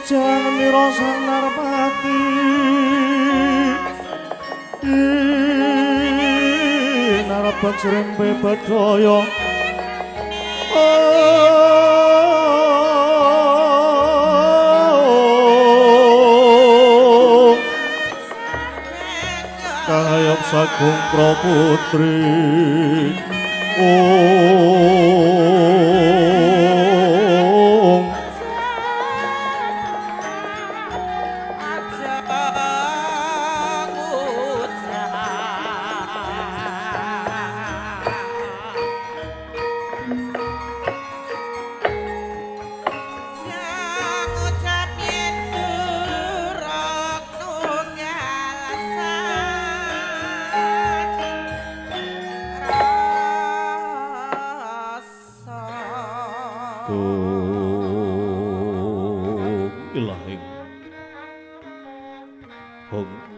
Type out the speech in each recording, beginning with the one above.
Jangan miro sang narpati narabak serempe badaya kahayap sagung praputri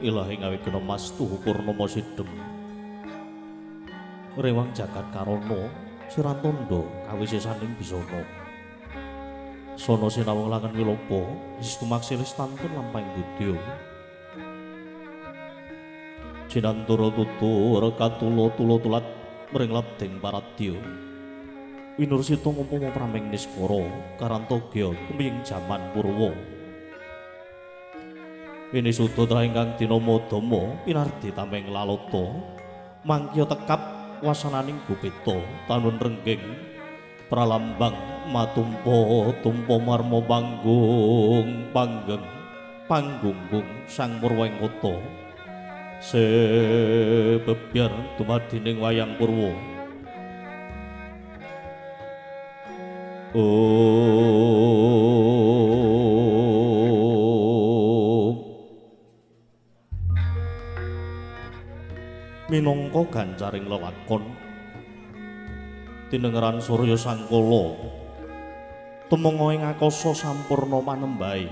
ilahing awi kena mastuhu purnama sidhem rewang jagat karana sirantandha kawisesaning bisana sono sinawung langan wilapa istu maksilis tantun lampahing budya jinantara tutur katula tulat mring labdeng paradya winursita ngumpama prameng niskara karantagya kemiying jaman purwa ini sudra ingkang dinama Dama pinardi tameng lalata mangkya tekap wasananing gupita tanun renggeng pralambang matumpa marma panggung panggeng panggunggung sang purwaing kota sebebyar dumadining wayang purwa minangka gancaring lelakon tinengeran Surya Sangkala tumengga ing akasa sampurna manembahe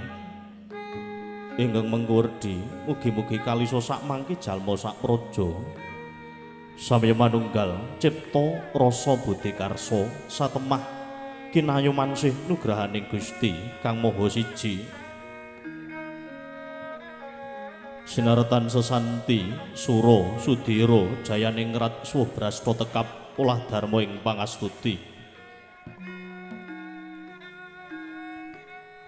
ingkang mengkurdi mugi-mugi kalisa sak mangke jalma sak praja samya manunggal cipta rasa budi karsa satemah kinayu mansih nugrahaning Gusti Kang Maha Siji Sinartan sesanti sura sudira jayaning rat suwuh brasta tekap olah dharma ing pangastuti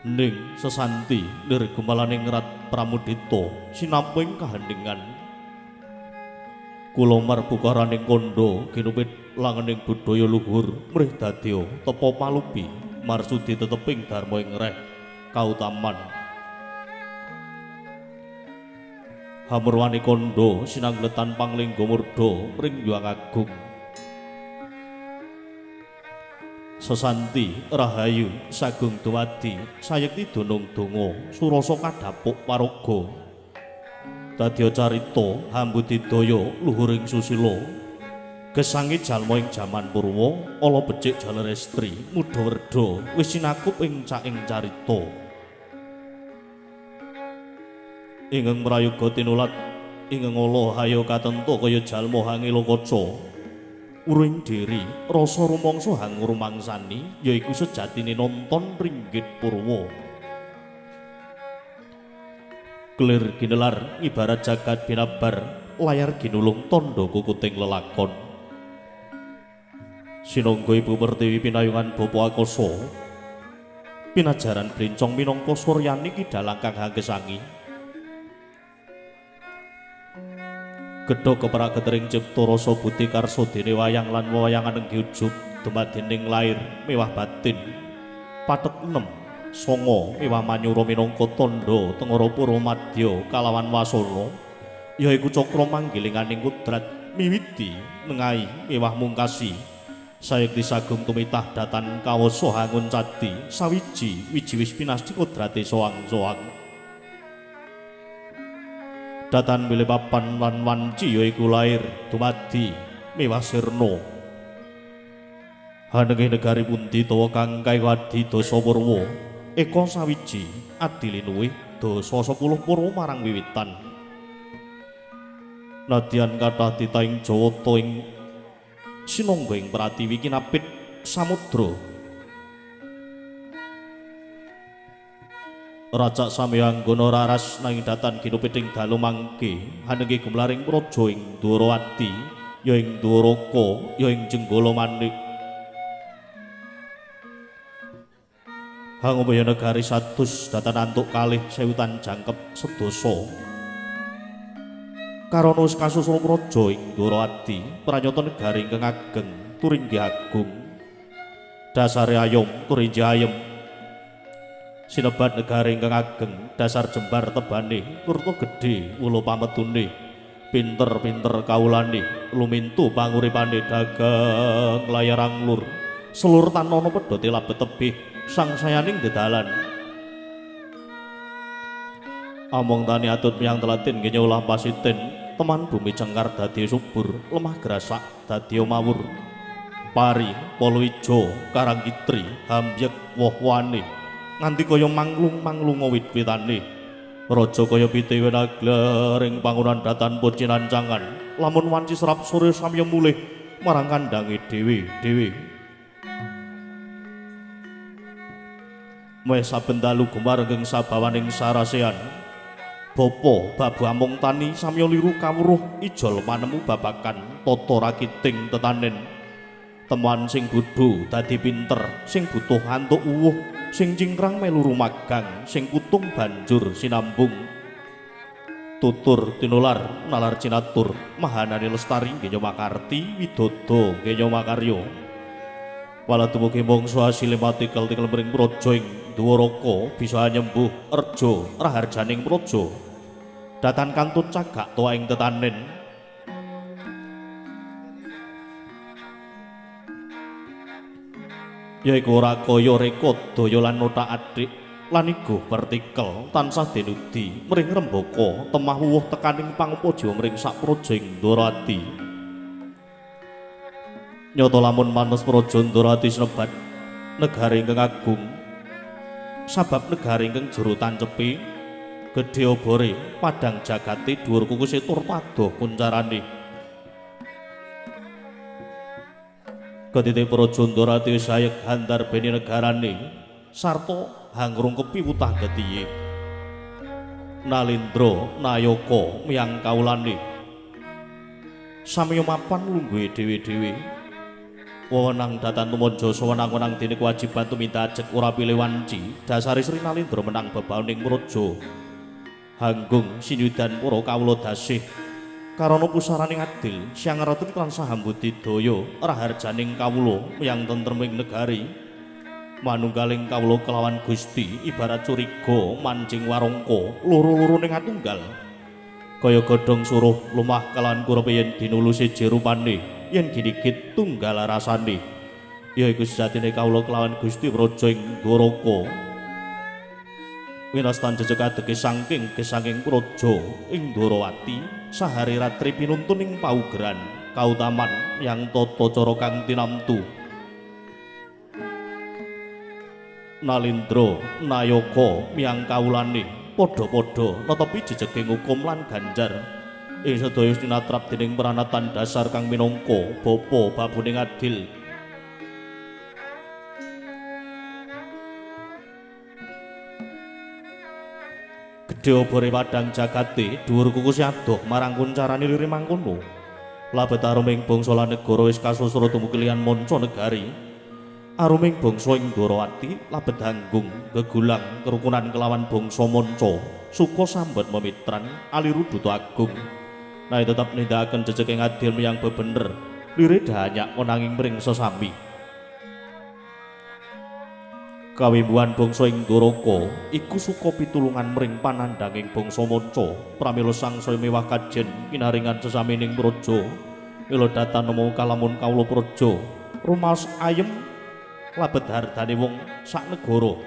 ning sesanti lir gumalaning rat pramudita sinamping kahendingan kula marbukaraning kandha kinupit langening budaya luhur mrih dadya tepa palupi marsudi teteping dharma ing reh kautaman hamurwani kandha sinangletan panglingga murda ring Hyang Agung sesanti rahayu sagung duwadi sayekti dunung donga surasa kadhapuk paraga dadya carita hambudidaya luhuring susila gesangi jalma ing jaman purwa ala becik jalerestri mudha werda wis sinakup ing caing carita ingkang mrayoga tinulat ingkang ala hayo katenta kaya jalma hangila kaca uring diri rasa rumangsa hang rumangsani yaiku sejatine nonton ringgit purwa kelir ginelar ibarat jagat binabar layar ginulung tandha kukuting lelakon sinangga Ibu Pertiwi pinayungan bapa akasa pinajaran blincong minangka suryani kidalang kang hagesangi gedha keprak getering cipta rasa budi karsa dene wayang lan wewayangan enggi ujug dumadining lair mewah batin pathet 6 songo mewah manyura minangka tandha tengara Purwomadya kalawan wasana yaiku cakra manggilinganing kudrat miwiti nengahi mewah mungkasi sayekti sagung tumitah datan kawasa hangun cadi sawiji wiji wis pinasti kudrate soang-soang datan milih papan lan wanci yaiku lair dumadi mewah sirna hanenging negari pundi tawa kang kaiwadi dasa purwa eka sawiji adilinuwih dasa 10 purwa marang wiwitan nadyan kathah titaing Jawata ing sinangga ing Pratiwi kinapit samudra Raja Samyanggana raras nanging datan ginupiting dalu mangke hanenggi gumlaring praja ing Dwarawati ya ing Dwaraka ya ing Jenggala Manik. Hangupaya negari satus datan antuk kalih sewutan jangkep sedasa. Karana wis kasusul praja ing Dwarawati, pranyata negari ingkang ageng tur inggih agung. Dasare ayom tur inggih ayem. Sinebat negari ingkang ageng, dasar jembar tebane, turta gedhe ula pametune. Pinter-pinter kawulane, lumintu panguripane dagang layarang lur. Selur tanana pedha tilabet tebih sang sayaning dedalan. Among tani atut miyang telatin nggih ulah pasiten, teman bumi cengkar dadi subur, lemah grasak dadi mawur. Pari, polo ijo, karang kitri, hambyek woh-wane, nganti kaya manglung-manglunga wit-witane. Raja kaya pitiwe naglaring pangunan datan pocinancangan, lamun wanci serap sore samya mulih marang kandange dhewe-dhewe. Wis saben dalu gumareng sabawaning sarasean. Bapa babu amung tani samya liru kawruh ijol manemu babakan tata rakiting tetanen. Temuan sing bodho dadi pinter, sing butuh antuk uwuh, sing cingkrang melu rumagang, sing kutung banjur sinambung. Tutur tinular nalar cinatur, mahanane lestari nggih makarti, widodo nggih makarya. Wala dumugi mangsa asile mati kelting lemring praja ing Dwaraka bisa nyembuh reja raharjaning praja. Datan kantun cagak tuwa ing tetanen. Yaiku ora kaya reka daya lan nota adik lan iguh partikel tansah denudi mring rembaka temah wuwuh tekaning pangupaja mring sak praja ing Dwarawati. Nyata lamun manus praja Dwarawati sinebat negari ingkang agung, sabab negari ingkang jero tancepe gedhe obore padang jagate dhuwur kukuse tur padoh kuncarane. Kedite praja Dwarawati sayek handar beni negarane sarta hangrungkepi wutah getihe. Nalindra Nayaka miyang kawulane samya mapan lungguhe dhewe-dhewe. Wewenang datan tumanja sewenang-wenang dene kewajiban tuminta ajek ora pilih wanci. Dasare Sri Nalindra menang bebawaning praja. Hanggung sinyudan para kawula dasih karana pusaraning adil Syang Ratu tansah ambudidaya raharjaning kawula miyang tentreming negari. Manunggaling kawula kelawan Gusti ibarat curiga mancing warangka loro-lorone ngatunggal. Kaya godhong suruh lumah kalawan kurepe yen dinulu siji rupane, yen ginigit tunggal rasane. Ya iku sejatine kawula kelawan Gusti Praja ing Dwaraka. Winastan jejeg adege saking gesanging praja ing Dwarawati sahari ratri pinuntun ing paugeran kautaman yang tata cara kang tinamtu. Nalindra Nayaka miyang kawulane padha-padha netepi jejeging hukum lan ganjar ing sedaya sinatrap dening pranatan dasar kang minangka bapa babuning adil. Gedhe obore padang jagate dhuwur kukus adoh marang kuncarane lire mangkono. Labet aruming bangsa lan negara wis kasusura dumugi liyan manca negari. Aruming bangsa ing Dwarawati labet hanggung gegulang kerukunan kelawan bangsa manca suka sambet memitran aliru duta agung. Nanging tetep nindakaken jejeg ing adil miyang bebener lire dahanyak onanging mring sesami. Kawimbuhan bangsa ing Dwaraka iku suka pitulungan mring panandhanging bangsa manca pramila sangsaya mewah kajen kinaringan sesamining praja. Mila datan nemu kalamun kawula praja rumaos ayem labet hardane wong sak negara.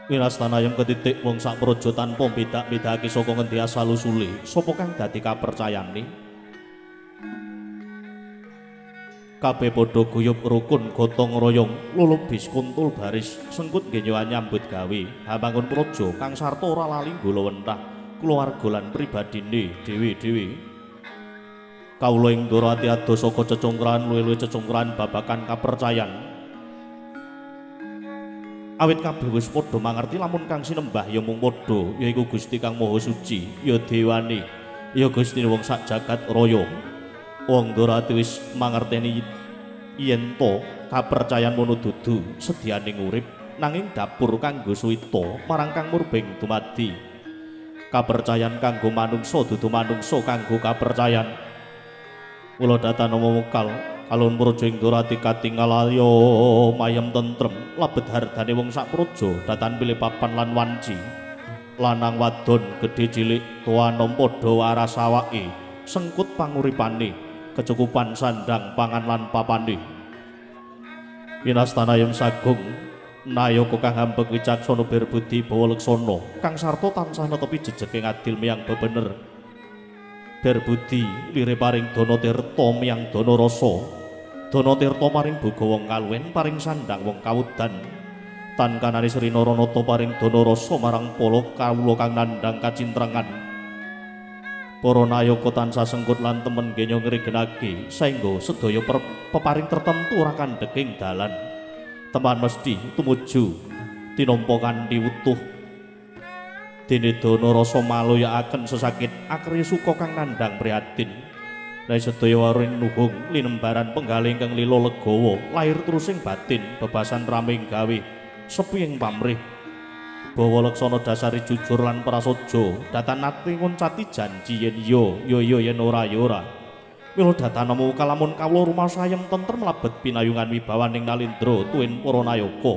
Winastan ayem ketitik wong sak praja tanpa bedak-bedakake saka ngendi asal usule sapa kang dadi kapercayane. Kabeh padha guyub rukun gotong royong lulubis kuntul baris sengkut nggih nyambut gawe hamangun praja kang sarta ora lali gula wentah keluarga lan pribadine dhewe-dhewe. Kawula ing Dwarawati adoh saka cecongkrahan luwih-luwih cecongkrahan babakan kapercayan. Awit kabeh wis padha mangerti lamun kang sinembah ya mung padha yaiku Gusti kang Maha Suci ya dewane ya Gusti wong sak jagat raya. Wong Ndorati wis mangerteni yen to kapercayan mono dudu sedyaning urip nanging dapur kanggo suwita marang kang murbeng dumadi. Kapercayan kanggo manungsa dudu manungsa kanggo kapercayan. Mula datanama mekal kalon praja ing Ndorati katingal ayo mayem tentrem labet hardane wong sak praja datan pilih papan lan wanci. Lanang wadon gedhe cilik tuwa nom padha waras awake sengkut panguripane kecukupan sandang pangan lan papane. Winastana Yem Sagung Nayaka kang hambek wicaksana berbudi bawa leksana kang sarta tansah netepi jejeg ing adil miyang bebener. Berbudi lire paring dana tirta miyang dana rasa. Dana tirta paring boga wong kaluwen paring sandang wong kawudan. Tan kanane Sri Naranata paring dana rasa marang para kawula kang nandhang kacintrengan. Para nayaka tansah sengkut lan temen genya ngregenake saengga sedaya peparing tertentu ora kandhek ing dalan. Teman mesti tumuju tinampa kanthi utuh. Dene dana rasa maloyakaken sesakit akri suka kang nandhang prihatin. Nek sedaya waring nuhung linembaran penggalih ingkang lila legawa lair terus ing batin bebasan raming gawe sepi ing pamrih. Bawa leksana dasari jujur lan prasaja datan ati ngoncati janji yen iya yen ora ya ora. Mila datanemu kalamun kawula rumasayem tentrem mlebet pinayungan wibawaning Nalindra tuwin para nayaka.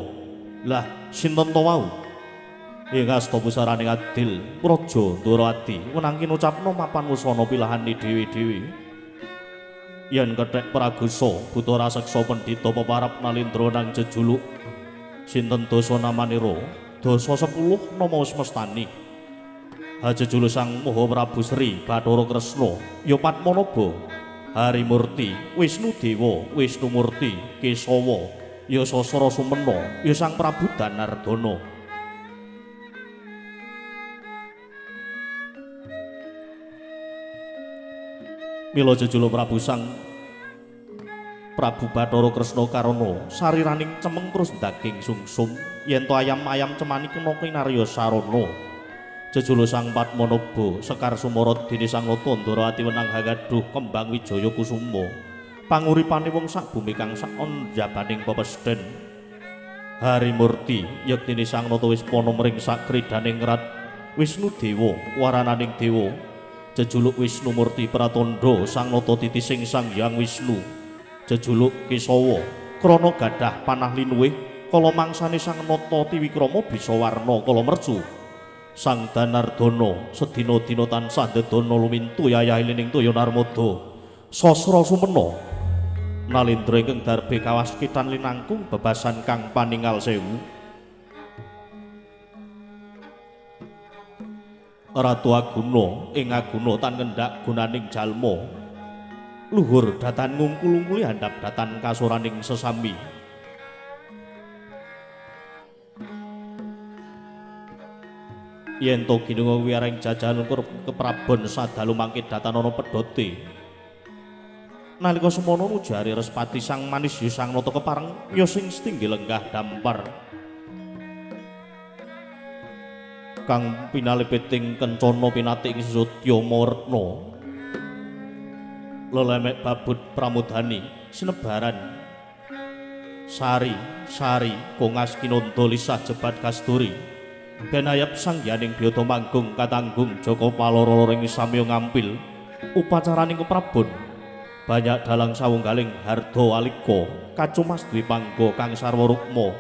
Lah sinten to wau? Ing asta pusaraning adil Praja Ndorati wenangki ngucapna mapan wusana pilahane dhewe-dhewe. Yen kethek pragusa buta raseksa pendhita peparap Nalindra nang jejuluk sinten dasa namanira? Dasa 10 nama semestani. Hajejuluk Sang Maha Prabu Sri Bathara Kresna ya Padmanaba, Harimurti, Wisnu Dewa, Wisnu Murti, Kesawa, ya Sasara Sumena, ya Sang Prabu Danardana. Mila jejuluk Prabu Sang Prabu Bathara Kresna Karana sariraning cemeng terus daging sungsum yen to ayam-ayam cemani kena kinarya sarana. Jejuluk Sang Padmanaba Sekar Sumarat dene Sang Nata Ndorowati wenang hagaduh kembang wijaya kusuma panguripane wong sak bumi kang sak onjabaning pepesden. Harimurti yektine Sang Nata wis pana mring sak kridaning rat. Wisnu Dewa warananing dewa. Jejuluk Wisnu Murti Pratandha Sang Nata titising Sang Hyang Wisnu. Jejuluk Kesawa krana gadah panah linuwih kala mangsane Sang Nata Tiwikrama bisa warna kala mercu. Sang Danardana sedina-dina tansah ndedana lumintu yayahining toya narmada sasra sumena. Nalindra ingkang darbe kawaskitan linangkung bebasan kang paningal sewu. Ratu Aguna ing Aguna tan kendhak gunaning jalma. Luhur datan ngungkul-ungkuli handap datan kasoraning sesami. Yen to ginunga wiyaring jajahan keprabon sadalu mangke datan ana pedote. Nalika semana nujari Respati Sang Manis ya Sang Nata kepareng ya sing setinggi lenggah dampar. Kang pinalipiting kencana pinati ing Sutya Mawarna. Lelemek babut pramodhani sinebaran sari kongas kinanda lisah jebat kasturi. Benayap sangyaning biyata manggung katanggung Jaka Paloro ring samya ngampil upacaraning keprabon. Banyak dalang sawunggaling harda alika kacumas duwi pangga kang sarwa rukma.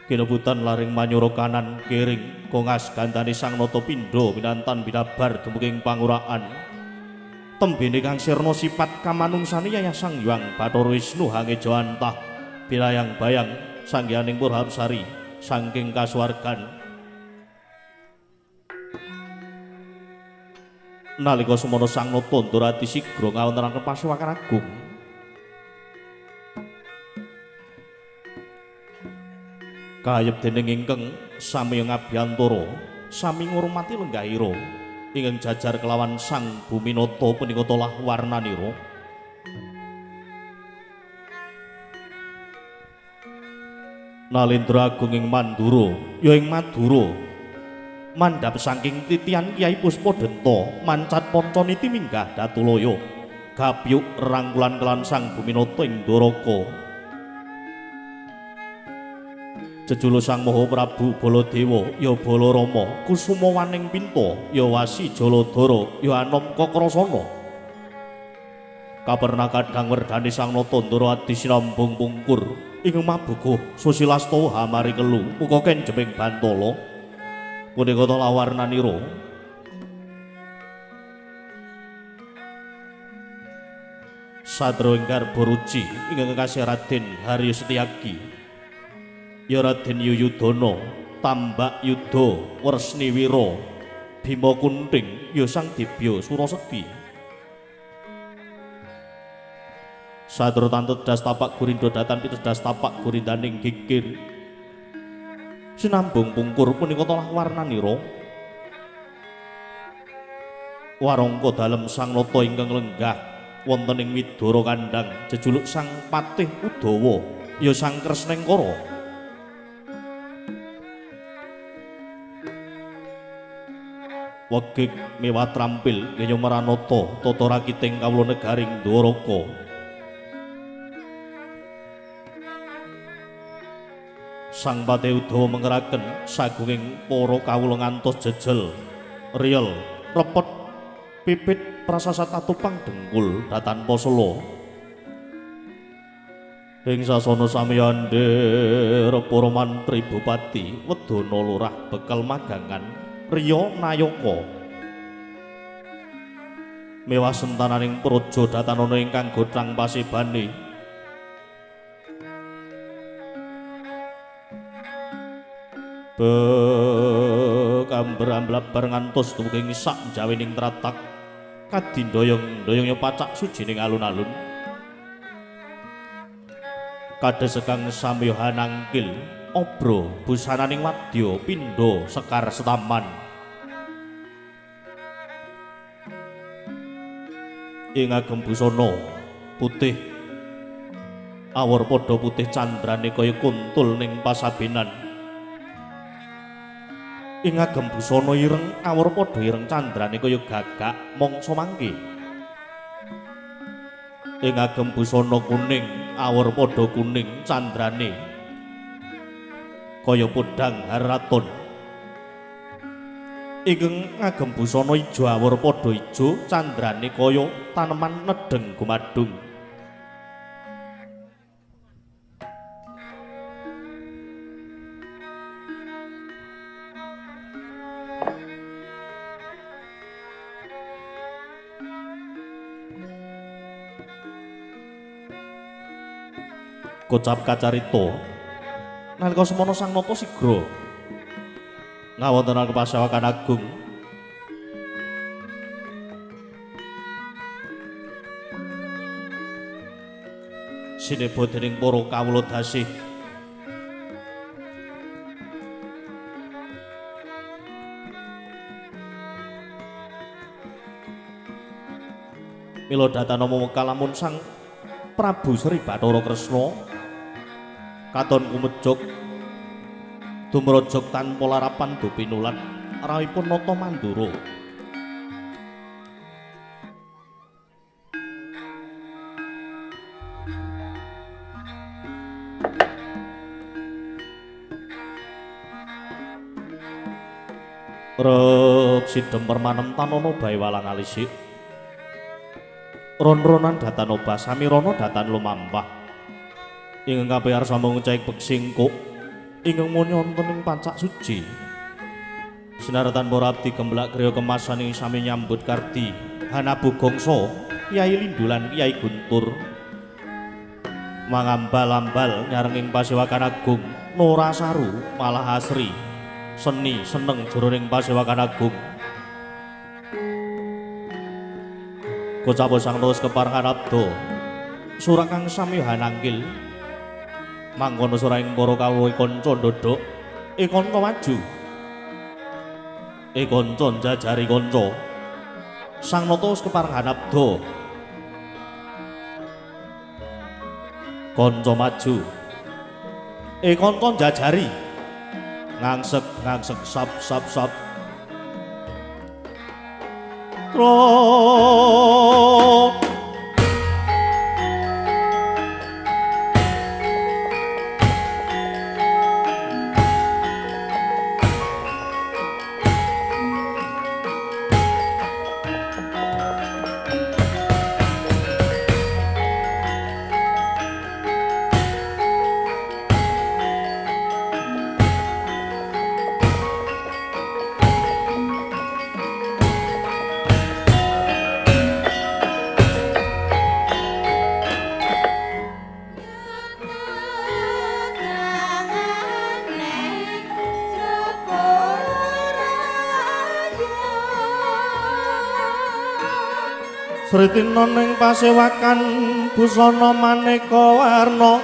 Kinebutan laring manyura kanan kiring kongas gandane Sang Nata pindha pinantan binabar dumuking panguraan. Tembene kang sirna sipat kamanungsane Yayah Sang Hyang Bathara Wisnu hangeja antah bilayang bayang sangyaning Purhapsari saking kasuwargan. Nalika semana Sang Nata Ndorowati sigra ngawontenaken pasuwakan agung. Kayeb dening ingkang sami ngabiyantara sami ngurmati lenggahira ingkang jajar kelawan Sang Buminata punika tolah warnanira. Nalendra Agung ing Mandura ya ing Madura mandhap saking titian Kyai Puspadenta mancat Pancaniti minggah Datulaya gapyuk rangkulan kelan Sang Buminata ing Dwaraka jejuluk Sang Maha Prabu Baladewa ya Balarama Kusuma Waning Pinta ya Wasi Jaladara ya Anamka Krasana kaperna kadang werdane Sang Natandara adi sinambung pungkur ing mabukuh Susilastawa hamari kelu muka kenjeming Bantala punika ta lawarnanira sadra ing garba ruci ingkang kekasih Raden Harya Setyaki ya Raden Yuyudana Tambak Yuda Wresniwira Bima Kunting ya Sang Dibya Surasekti sadra tantut das tapak gurindo datan pitedas tapak gurindaning gigir sinambung pungkur punika talah warnanira warangka dalem Sang Nata ingkang lenggah wonten ing Widara Kandhang jejuluk Sang Patih Udawa ya Sang Kresnengkara wegik mewah trampil ngenya maranata tata rakiting kawula negaring Dwaraka Sang Patih Udawa mengeraken sagunging para kawula ngantos jejel riyel repet pipit prasasat atupang dengkul datan posala ing sasana samyande para mantri bupati wedana lurah bekal magangan riya nayaka mewah sentananing praja datanana ingkang gothang pasebane kamberamblap bareng ngantos dumugi sak jawining tratak kadindoyong-doyongnya pacak sujining alun-alun kadesekang samya nangkil obro busananing wadya pindha sekar setaman ing agem busana putih awor padha putih candrane kaya kuntul ning pasabenan ing agem busana ireng awor padha ireng candrane kaya gagak mangsa mangke ing agem busana kuning awor padha kuning candrane kaya podhang haraton ing agem busana ijo awor padha ijo candrane kaya taneman nedheng gumadung kocap kacarita nalika semana Sang Nata sigra ngawontenaken pasewakan agung sineba dening para kawula dasih mila datana mumekalamun Sang Prabu Sri Bathara Kresna katon kumejog dumrajog tanpa larapan do pinulat rawuhipun nata Mandura rep sidhem permanem tanana bae walang alisik ron-ronan datan obah samirana datan lumampah ingkang kapiyar sambung cek beksingkuk ingkang wonten ing pancak suci sinaratan para abdi gemblak kriya kemasan ing sami nyambut kardi Hanabu Gongso Kyai Lindulan Kyai Guntur mangambal-ambal nyarenging pasewakan agung Norasaru malah asri seni seneng jroning pasewakan agung kocapa Sang Nata keparengan abda surah kang samya nangkil mangkono suraing para kawula kanca ndodhok kanca maju kanca njajari kanca Sang Nata keparengan abda kanca maju konton jajari ngangsek ngangsek sap sap sap tro Sritina ning pasewakan busana maneka warna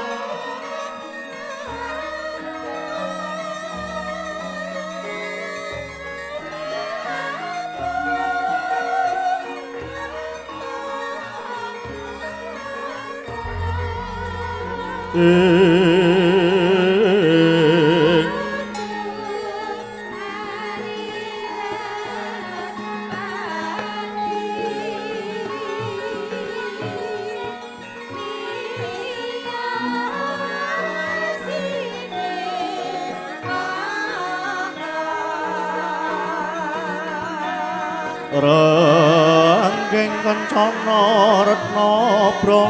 Renggeng kencana retna bra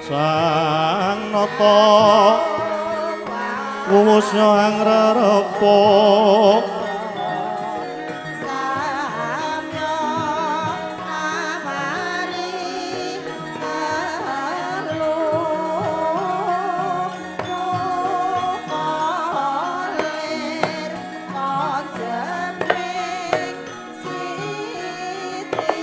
sang nata wuwusnya angrerepa samya amari telu kolir konjeming siti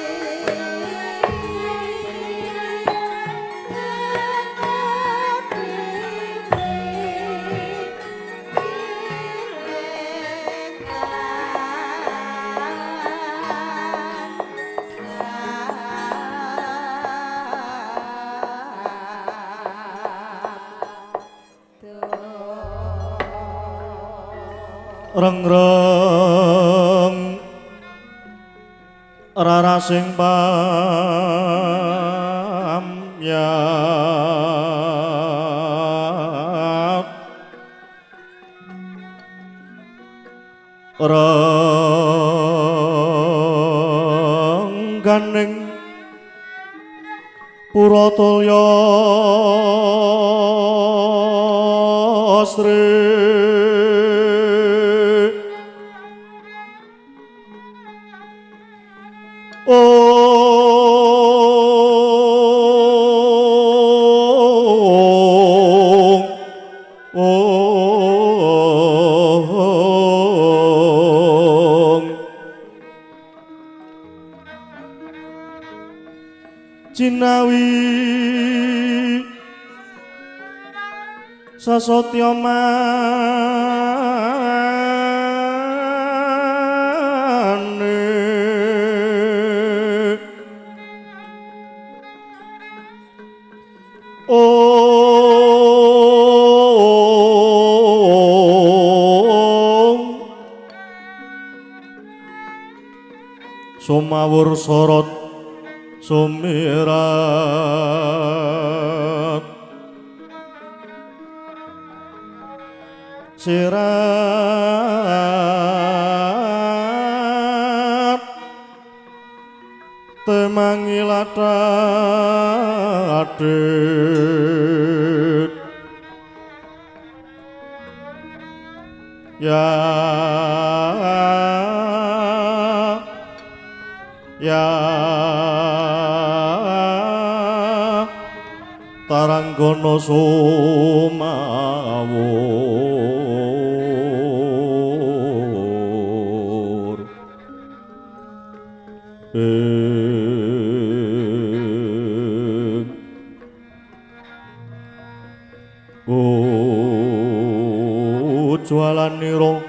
rengreng rarasing pamyat rengganing puratulya Sri Cinawi sasotya maneh sumawur sorot sumirat sirat temangiladadit ya taranggono sumawur jualaniro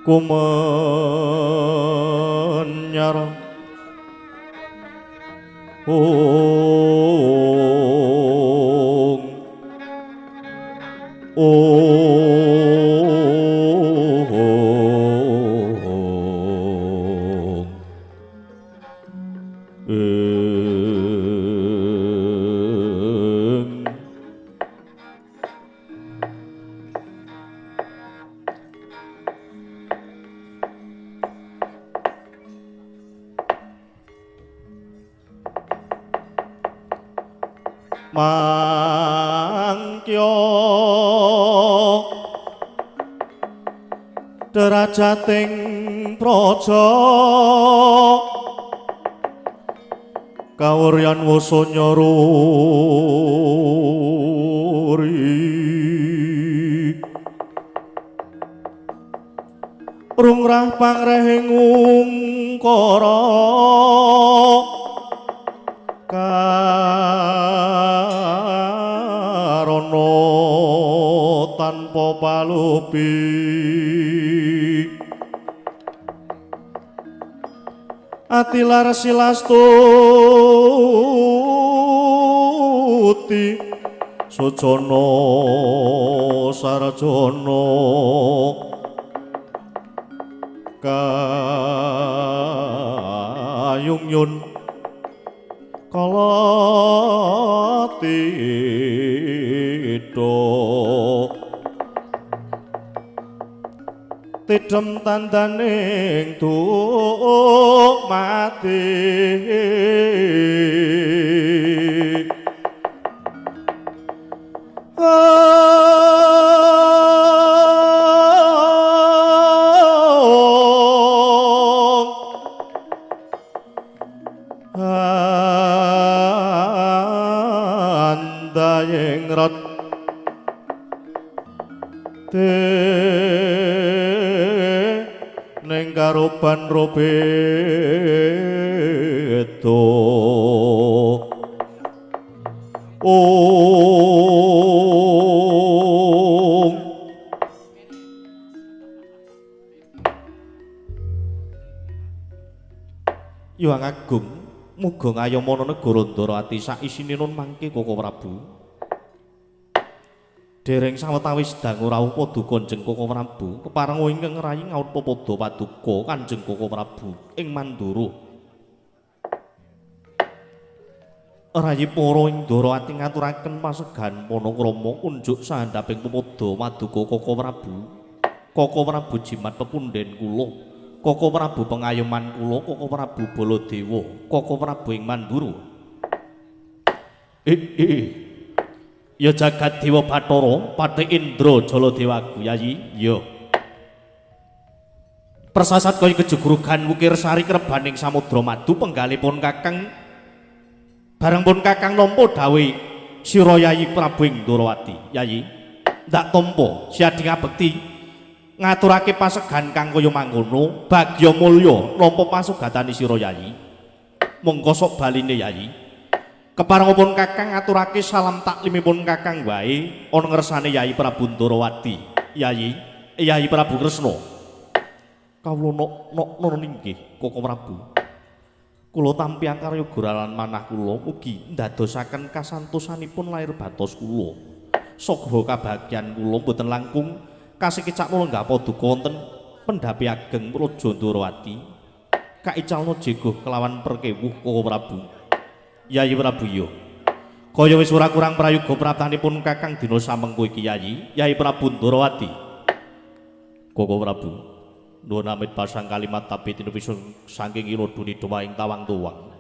kumenyar mangkyo derajating praja kawuryan wasa nyaruri rungrah pangrehing ungkara karono tanpa palupi ati lar silastuti sujana sarjana kayungyun kala tito tidem tandaning duk mati andayeng rat ning karuban robedo Hyang Agung muga ngayomana negara Ndarawati sak isine nun mangke Koko Prabu dereng sawetawis dangu rawuh padha Kanjeng Koko Prabu kepareng ingkang rayi ngaut padha paduka Kanjeng Koko Prabu ing Mandura rayi para ing Ndarawati ngaturaken pasegan panakrama unjuk sandhaping pepoda paduka Koko Prabu Koko Prabu jimat pepundhen kula Koko Prabu pengayoman kula Koko Prabu Baladewa Koko Prabu ing Mandura ya jagat dewa Bathara Pati Indra Jaladewagu Yayi ya persasat kaya kejugrugan wukir sari krebaning samudra madu penggalipun Kakang bareng pun Kakang nampa dawuh sira Yayi Prabu ing Ndarawati Yayi ndak tampa siadi ngabekti ngaturake pasegan kang kaya mangkono bagya mulya nampa pasugatane sira Yayi mongko sok baline Yayi keparengipun Kakang ngaturake salam taklimipun Kakang wae ana ngersane Yayi Prabu Ndarawati Yayi Yayi Prabu Kresna kawula nok nggih Koko Prabu kula tampi akarya guralan manah kula mugi ndadosaken kasantosanipun lair batos kula saha kabagyan kula boten langkung kasikicak kula nggah paduka wonten pendhapi ageng Raja Ndarawati kaicalna jeguh kelawan perkewuh Koko Prabu Yayi Prabu ya Kaya wis ora kurang prayoga praptanipun Kakang dina samengko iki Yayi, Yai Prabu Ndarawati. Koko Prabu, nuwun amit pasang kalimat tapi tinuwun saking ira duni domaing tawang tuwang.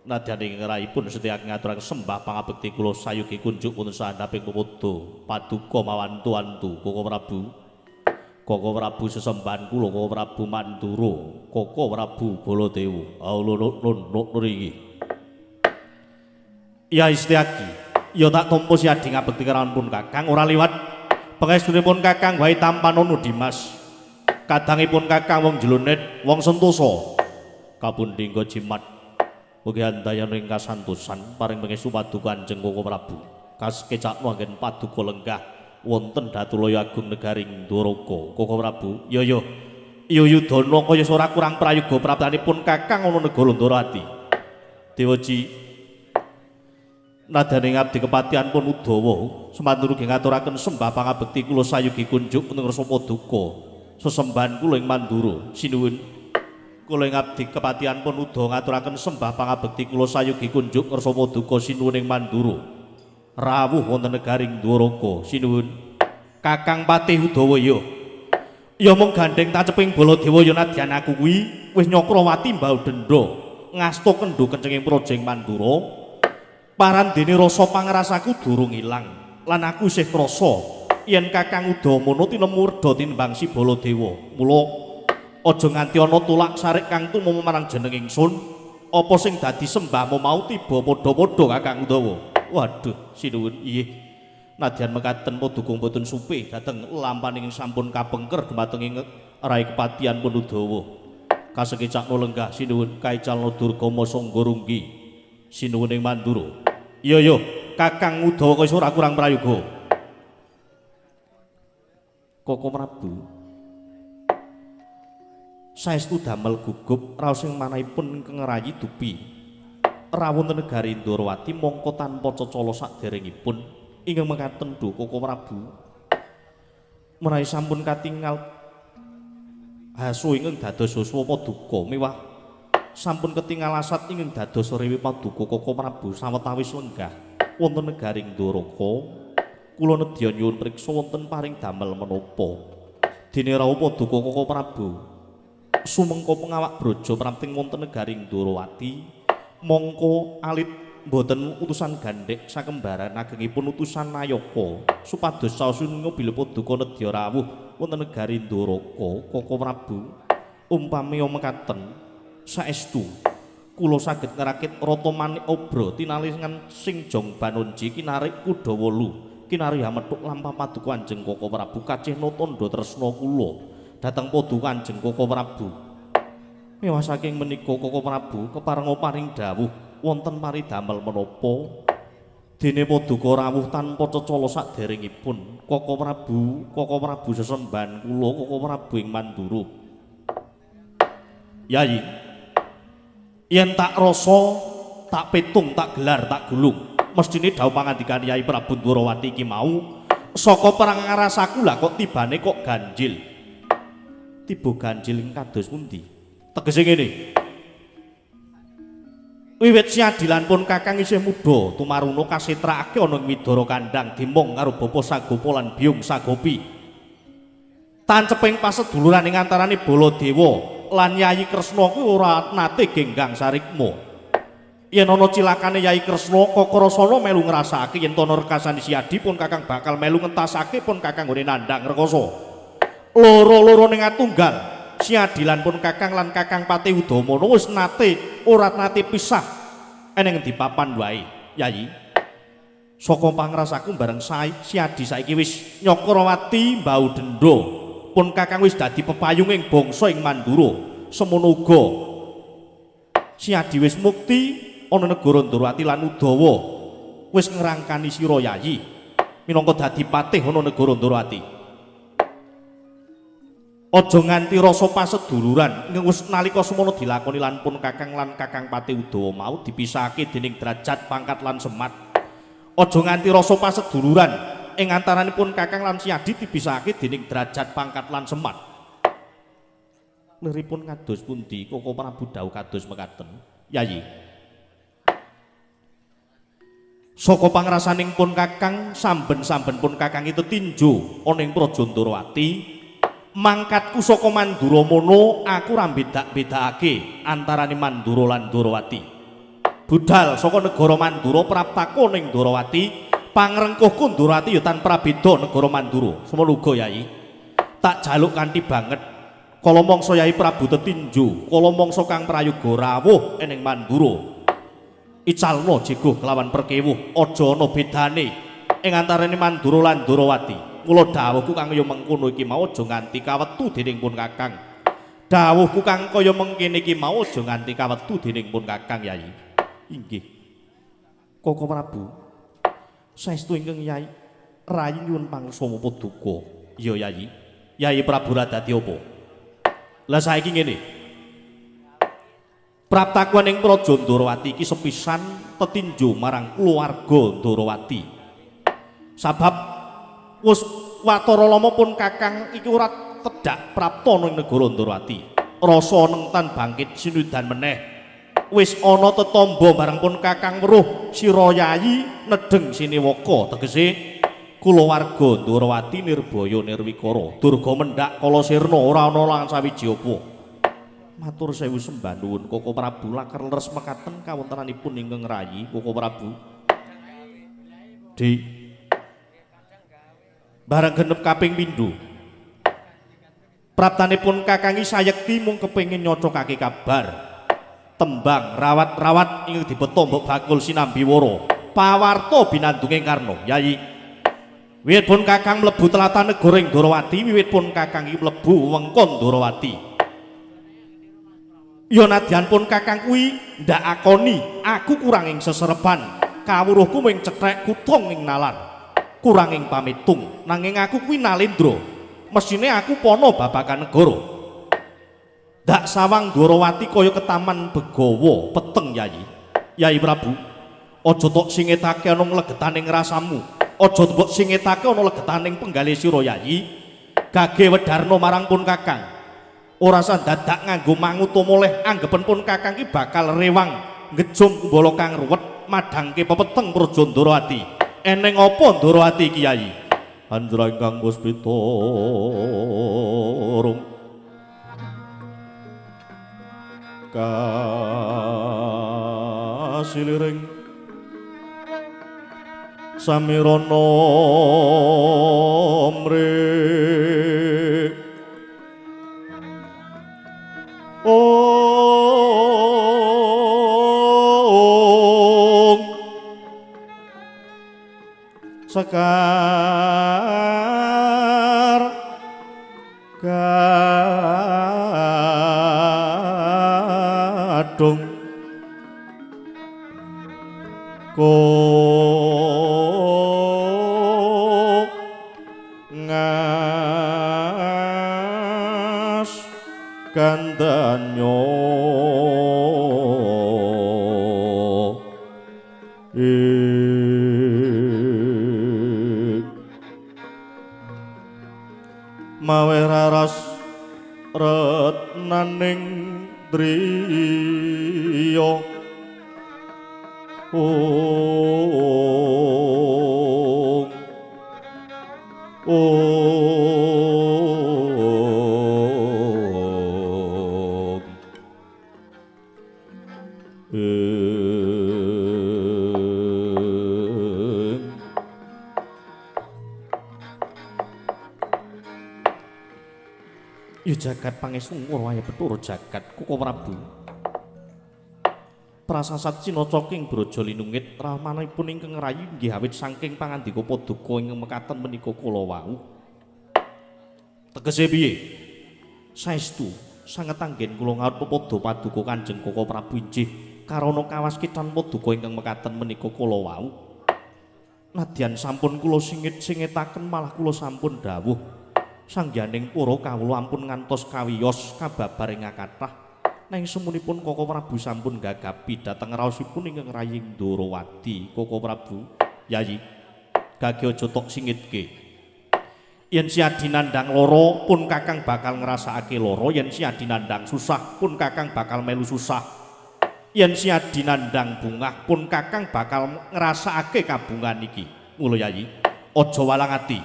Nadyan ing raipun setya ngaturaken sembah pangabekti kula sayugi kunjuk wonten sandhaping pepodo paduka mawantu-antu Koko Prabu. Koko Prabu sesembahan kula Koko Prabu Mandura, Koko Prabu Baladewa. Nur iki. Ya Istiaki, ya tak tampa siadi ngabekti karawanipun Kakang ora liwat pangestunipun Kakang wae Tampanono Dimas. Kadangipun Kakang wong Jlonet, wong Sentosa. Kapundhingga jimat mugi andayan ing kasantosan paring pangestu paduka Kanjeng Koko Prabu. Kasekecakno anggen paduka lenggah wonten Datulaya Agung Negaring Dwaraka. Koko Prabu, ya yudana kaya ora kurang prayoga praptanipun Kakang ana negara Ndarawati. Dewaji nadane ngabdi kepatihan pun Udawa semanturu nggih ngaturaken sembah pangabekti kula sayugi kunjuk wonten rasa paduka sesembahan kula ing Mandura. Sinuwun kula ngabdi kepatihan pun Udawa ngaturaken sembah pangabekti kula sayugi kunjuk rasa paduka sinuwun ing Mandura rawuh wonten negaring Dwaraka. Sinuwun Kakang Patih Udawa ya mung gandeng taceping Baladewa ya nadyan aku kuwi wis Nyakrawati mbau denda ngasta kendho kencenging praja ing Mandura. Parandene rasa pangrasaku durung ilang lan aku isih krasa yen Kakang Udamana tinemu werda tinimbang si Baladewa. Mula aja nganti ana tulak sarik kang tumama marang jeneng ingsun apa sing dadi sembahmu mau tiba padha-padha Kakang Udawa. Waduh, sinuwun inggih. Nadyan mekaten paduka boten supih dhateng lampaning sampun kapengker dumateng ing rai kepatihan pun Udawa. Kasekecakno lenggah sinuwun kaicalna Durgama Sangga Runggi. Sinuwun ing Mandura. Iya Kakang Udawa kaya ora kurang prayoga. Koko Prabu saestu damel gugup raos ing manahipun ingkang rayi dupi rawuh wonten negari Ndarawati mongko tanpa cacala saderengipun ingkang mekaten Duh Koko Prabu menawi sampun katingal hasu ingkang dados yuswa paduka miwah sampun ketingal asat ingkang dados rewi paduka Koko Prabu sawetawis lenggah wonten negaring Dwaraka kula nedya nyuwun priksa wonten paring damel menapa dene rawuh paduka Koko Prabu sumengko pengawak braja pramting wonten negaring Ndarawati mongko alit boten utusan gandhek sakembaran agengipun utusan Nayaka supados sasunga bila paduka nedya rawuh wonten negari Ndarawaka Koko Prabu umpami mekaten saestu kula saged ngrakit rata manik obra tinalingan sing jong banunji kinarik kuda wolu kinari hamethuk lampah paduka Kanjeng Koko Prabu kacihna tandha tresna kula dhateng paduka Kanjeng Koko Prabu. Mewah saking menika Koko Prabu keparenga paring dawuh wonten paridamel menapa dene paduka rawuh tanpa cecala saderengipun Koko Prabu sesembahan kula Koko Prabu ing Mandura. Yayi yen tak rasa tak petung tak gelar tak gulung mestine dawuh pangandikan Yai Prabu Ndarawati iki mau saka perang ngarasaku lah kok tibane kok ganjil. Tiba ganjil ing kados pundi? Tegese ngene. Wiwit siadilan pun Kakang isih muda tumaruna kasetrakake ana ing Widara Kandhang dimong karo Bapa Sagopa lan Biyung Sagopi. Tanceping paseduluran ing antarane Baladewa lan Yayi Kresna kuwi ora nate genggang sarikma. Yen ana cilakane Yayi Kresna Kakrasana melu ngrasakake yen ana rekasane siadi pun Kakang bakal melu ngentasake pun Kakang nggone nandhang rekasa. Loro-loro ning atunggal siadilan pun Kakang lan Kakang Patih Udamana wis nate ora nate pisah eneng di papan wae. Yayi saka pangrasaku bareng siadi saiki wis Nyakrawati mbau denda pun Kakang wis dadi pepayunging bangsa ing Mandura semono uga siadi wis mukti ana negara Ndarawati lan Udawa wis ngrangkani sira Yayi minangka dadi patih ana negara Ndarawati. Aja nganti rasa paseduluran wis nalika semono dilakoni lan pun Kakang lan Kakang Patih Udawa mau dipisahake dening derajat pangkat lan semat. Aja nganti rasa paseduluran ing antaranipun Kakang lan siadi dipisahake dening derajat pangkat lan semat. Liripun kados pundi Koko Prabu dawuh kados mekaten. Yayi Saka pangrasaning pun Kakang samben-samben pun Kakang itu tinju ana ing Praja Ndorowati. Mangkatku saka Mandura mono aku ra bedak-bedakake antarane Mandura lan Ndorowati. Budal saka negara Mandura praptaku ning Ndorowati, pangrengkuhku Ndorowati ya tanpa beda negara Mandura. Semono uga Yai. Tak jaluk kanthi banget kala mangsa Yai Prabu tetinju, kala mangsa Kang Prayoga rawuh ing Mandura. Icalna jeguh kelawan perkewuh, aja ana bedane ing antarane Mandura lan Ndorowati. Mula dawuhku kang kaya mengkono iki mau aja nganti kawetu dening pun Kakang. Dawuhku kang kaya mengkene iki mau aja nganti kawetu dening pun Kakang Yai. Inggih. Koko Prabu. Saestu ingkang Yai rayi nyuwun pangsa menapa duka. Iya Yai. Yai Prabu ra dadi apa? Lah saiki ngene. Praptakuan ing Praja Ndorowati iki sepisan tetinju marang keluarga Ndorowati. Sabab wis watara lama pun Kakang iki ora tedhak prapta ning negara Ndorowati. Rasa nengtan bangkit sinudan meneh. Wis ana tetamba bareng pun Kakang weruh sira Yayi nedheng Sinewaka, tegese kulawarga Ndorowati nirbaya nirwikara. Durga mendhak kala sirna ora ana lang sawiji apa. Matur sewu sembah nuwun Koko Prabu lakar leres mekaten kawontenanipun ingkang rayi Koko Prabu. Di bareng genep kaping pindho praptanipun Kakang Sayekti mung kepengin nyocokake kabar tembang rawat-rawat ingkang dibeta Mbok Bakul Sinambiwara pawarta binandunging Karna. Yai, wiwit pun Kakang mlebu tlatah negara ing Ndorowati, wiwit pun Kakang iki mlebu wewengkon Ndorowati. Ya nadyan pun Kakang kuwi ndak akoni aku kurang ing sesereban, kawruhku mung cethek kutung ing nalar, kurang ing pamitung, nanging aku kuwi Nalendra, mesine aku pono babagan negara. Ndak sawang Ndorowati kaya ketaman Begawa peteng Yai. Yai Prabu, aja tok singetake ana nglegetaning rasamu, aja mbok singetake ana legetaning penggalih sira Yai. Gage Wedarna marang pun Kakang. Ora sandadak nganggo manguta moleh anggepen pun Kakang ki bakal rewang ngejum kumbala kang ruwet madhangke pepeteng Praja Ndorowati. Eneng apa Ndorowati iki Yai? Andra ingkang puspita rung kasiliring samirana mrih sekar gadung ko ngas kandanyo mawe raras retnaning driya ya jagat pangesungkur waya Bathara jagat Koko Prabu. Prasasat Cinacaka ing Braja Linungit rahmanipun ingkang rayi nggih awit saking pangandika paduka ingkang mekaten menika kala wau. Tegese piye? Saestu sanget anggen kula ngarep padha paduka Kanjeng Koko Prabu injih karana kawaskitan paduka ingkang mekaten menika kala wau. Nadyan sampun kula singit-singitaken malah kula sampun dawuh sangyaning para kawula ampun ngantos kawiyos kababar ing kathah. Nang semunipun Koko Prabu sampun gagapi dhateng raosipun ingkang rayi Ndorowati. Koko Prabu, Yayi, gage aja tok singitke. Yen si adinandang lara pun Kakang bakal ngrasakake lara, yen si adinandang susah pun Kakang bakal melu susah. yen Siadi nandhang bungah pun Kakang bakal ngrasakake kabungan iki. Mula Yayi, aja walang ati.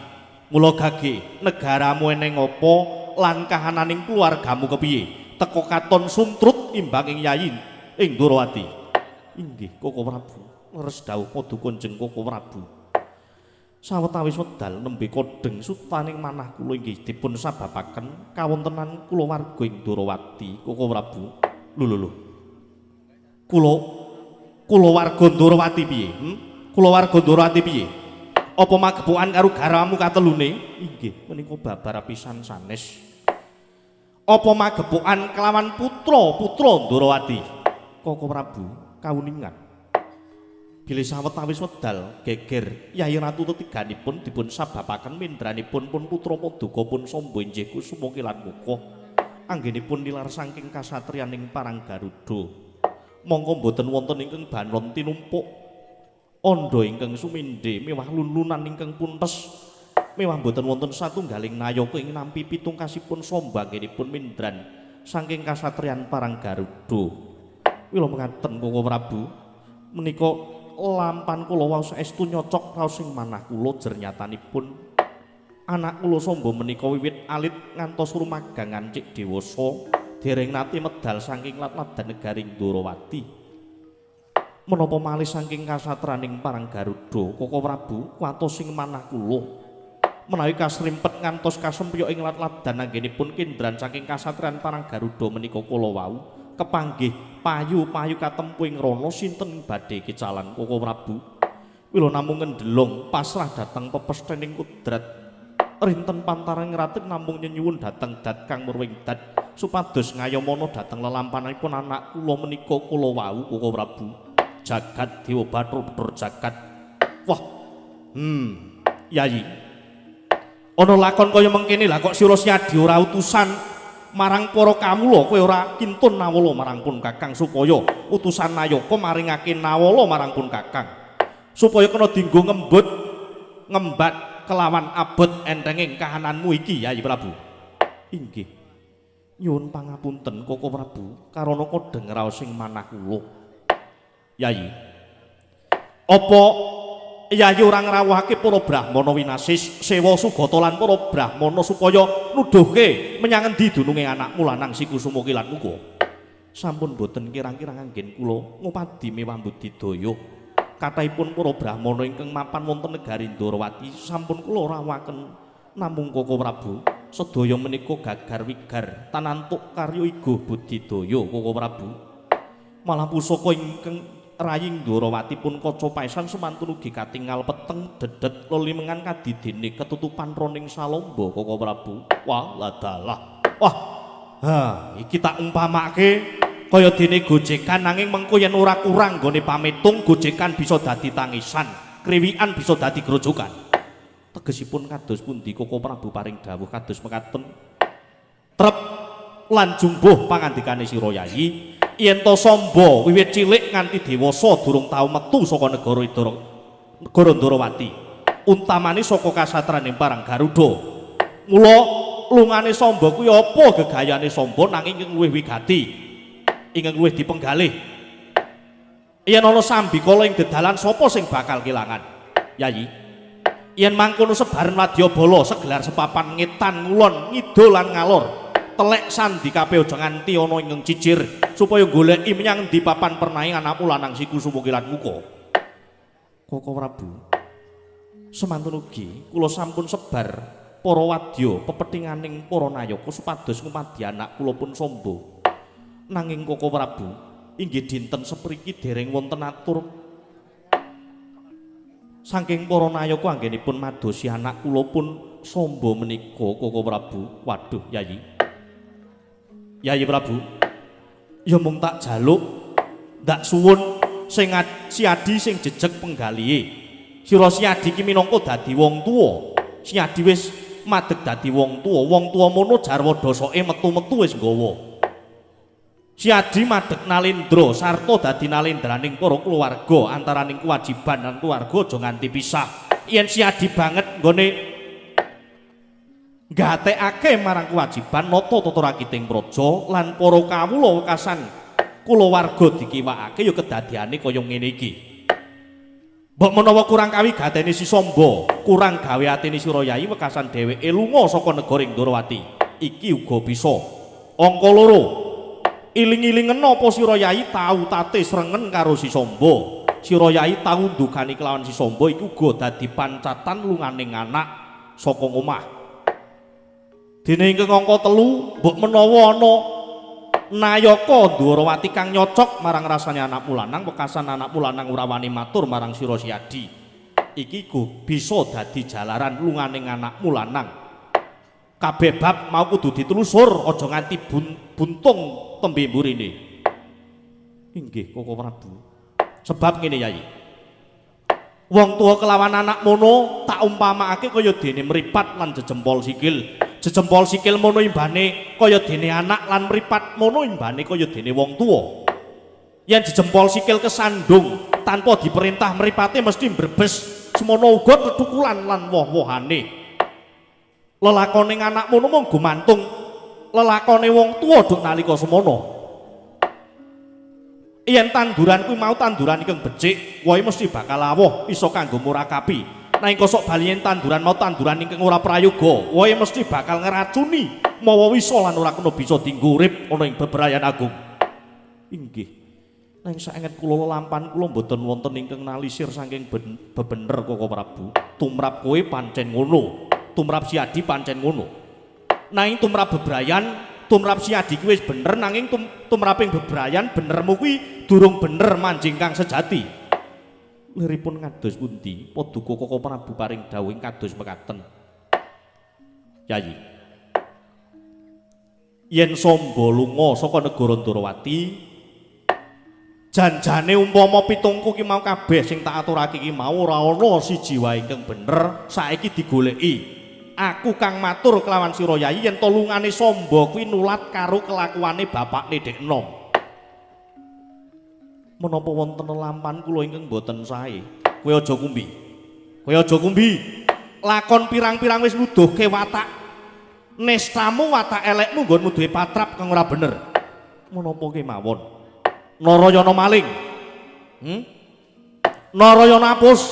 Mula gage negaramu eneng apa lan kahananing keluargamu kepiye? Teka katon sumtrut imbang ing Yayi ing Durawati. Inggih, Koko Prabu. Leres dawuh Padukun Jeng Koko Prabu. Sawetawis wedal nembe kodeng sutaning manah kula inggih dipun sababaken kawontenan kulawarga ing Durawati, Koko Prabu. Lho. Kulawarga Durawati piye? Kulawarga Durawati piye? Apa magepokan karo garamu katelune? Inggih, menika babar pisan sanes. Apa magepokan kelawan putra Durawati? Koko Prabu kawuningan. Bilih sawetawis wedal geger Yayi Ratu tetiganipun dipun sababaken mindranipun pun putra Paduka pun Samba inggih Kusuma Kilan Muka. Anggenipun nilar saking kasatriyaning Parang Garuda. Mongko boten wonten ingkang banon tinumpuk. Anda ingkang sumindhe mewah lulunan ingkang puntes. Mewah boten wonten satunggaling nayaka ing nampi pitungkasipun Samba anggenipun mindran saking kasatriyan Parang Garuda. Mila mekaten Koko Prabu, menika lampan kula wau saestu nyocok raos ing manah kula jernyatanipun anak kula Samba menika wiwit alit ngantos rumagang ngancik dewasa dereng nate medal saking lat-ladan negaring Durawati. Menapa malih saking kasatraning Parang Garuda, Koko Prabu watos ing manah kula menawi kasrimpet ngantos kasempyok ing lat-ladan anggenipun kendran saking kasatriyan Parang Garuda menika kula wau kepanggih payu-payu katempu ing rono sinten badhe kecalan Koko Prabu. Mila namung ngendelong pasrah dhateng pepesthening kudrat rinten pantaring ratih namung nyenyuwun dhateng dat kang murwing dat supados ngayomana dhateng lelampanipun anak kula menika kula wau Koko Prabu. Jagat Dewa Bathara jagat. Wah. Yayi. Ana lakon kaya mengkene lah kok sira Siadi ora utusan marang para kawula, kowe ora kintun nawala marang pun Kakang supaya utusan Nayaka maringake nawala marang pun Kakang. Supaya kena dienggo ngembat kelawan abot entenging kahananmu iki Yayi Prabu. Inggih. Nyuwun pangapunten Koko Prabu karana kodeng raos ing manah kula. Yayi, apa Yayi ora ngrawuhake para Brahmana winasis sewa sugata lan para Brahmana supaya nuduhke menyang endi dununge anakmu lanang si Kusuma Kilan Muka? Sampun boten kirang-kirang anggen kula ngupadi mewah budidaya. Kathahipun para Brahmana ingkang mapan wonten negari Durawati sampun kula rawuhaken namung Koko Prabu sedaya menika gagar wigar tanantuk karya iguh budidaya Koko Prabu. Malah pusaka ingkang raying Durawati pun kaca paesan semantun ugi katingal peteng dedet lelimengan kadidene ketutupan roning salomba Koko Prabu. Wah ladalah. Wah. Iki tak umpamake kaya dene gojekan nanging mengko yen ora kurang gone pametung gojekan bisa dadi tangisan, kriwikan bisa dadi grojokan. Tegesipun kados pundi Koko Prabu paring dawuh kados mekaten. Trep lan jumbuh pangandikane sira Yayi. Yen to Samba wiwit cilik nganti dewasa durung tau metu saka negara Durawati. Untamane saka kasatraning Parang Garuda. Mula lungane Samba kuwi apa gegayane Samba nanging ingkang luwih wigati, ingkang luwih dipenggalih. Yen ana sambikala ing dedalan sapa sing bakal kelangan? Yayi. Yen mangkono sebaran wadyabala segelar sepapan ngetan ngulon ngidul lan ngalor. Telek sandi kabeh aja nganti ana ingkang cicir supaya goleki menyang ndi papan pernaing anakmu lanang si Kusuma Kilan Muka. Koko Prabu semantun ugi kula sampun sebar para wadya pepethinganing para nayaka supados ngupadi anak kula pun Samba. Nanging Koko Prabu inggih dinten sepriki dereng wonten atur saking para nayaka anggenipun madosi anak kula pun Samba menika Koko Prabu. Waduh Yayi. Yayi Prabu, ya mung tak jaluk, ndak suwun sing Siadi sing jejeg penggalihe. Sira Siadi ki minangka dadi wong tuwa. Siadi wis madeg dadi wong tuwa mono jarwa dosake metu-metu wis nggawa. Siadi madeg nalendra sarta dadi nalendraning para keluarga antaraning kewajiban lan keluarga aja nganti pisah. Yen Siadi banget nggone gatekake marang kewajiban nata tata rakiting praja lan para kawula wekasan kulawarga dikiwakake ya kedadiane kaya ngene iki. Mbok menawa kurang kawigatene si Samba, kurang gawe atine Sira Yai wekasan dheweke lunga saka negara Ndrawati. Iki uga bisa angka loro. Iling-ilingen apa Sira Yai tau tate srengen karo si Samba. Sira Yai tau ndukani kelawan si Samba iku uga dadi pancatan lunganing anak saka omah. Dene ingkang angka 3, mbok menawa ana Nayaka Ndrawati kang nyocok marang rasane anakmu lanang, wekasan anakmu lanang ora wani matur marang Sira Siadi. Iki go bisa dadi jalaran lunganing anakmu lanang. Kabeh bab mau kudu ditelusur, aja nganti buntung tembe mburine. Inggih Koko Prabu. Sebab ngene Yai. Wong tua kelawan anak mono tak umpamakake kaya dene mripat lan jejempol sikil. Jejempol sikil mono imbane kaya dene anak lan mripat mono imbane kaya dene wong tua. Yen jejempol sikil kesandung tanpa diperintah mripate mesti mbrebes, semono uga tetukulan lan woh-wohane. Lelakone anak mono mung gumantung lelakone wong tua duk nalika semono. Yen tanduran kuwi mau tanduran ingkang becik, wae mesti bakal awoh iso kanggo murakapi. Nanging kosok bali yen tanduran mau tanduran ingkang ora prayoga, wae mesti bakal ngeracuni mawa wisa lan ora kena bisa dienggo urip ana ing bebrayan agung. Inggih. Nanging saenget kula lelampan kula mboten wonten ingkang nalisir saking bebener Koko Prabu. Tumrap kowe pancen ngono, tumrap Siadi pancen ngono. Nanging tumrap bebrayan tumrap Siadi kuwi wis bener, nanging tumraping bebrayan benermu kuwi durung bener manjing kang sejati. Liripun kados pundi? Paduka Koko Prabu paring dawuh kados mekaten. Yayi. Yen Samba lunga saka negara Ndrawati, janjane umpama pitungku ki mau kabeh sing tak aturake ki mau ora ana siji wae ingkang bener, saiki digoleki. Aku kang matur kelawan Sira Yai yen to lungane Samba kuwi nulat karo kelakuane bapakne Dek Enom. Menapa wonten lampan kula ingkang boten sae, kowe aja kumbi. Kowe aja kumbi. Lakon pirang-pirang wis nuduhke watak nestamu, watak elekmu nggonmu duwe patrap kang ora bener. Menapa kemawon? Narayana maling. Narayana apus.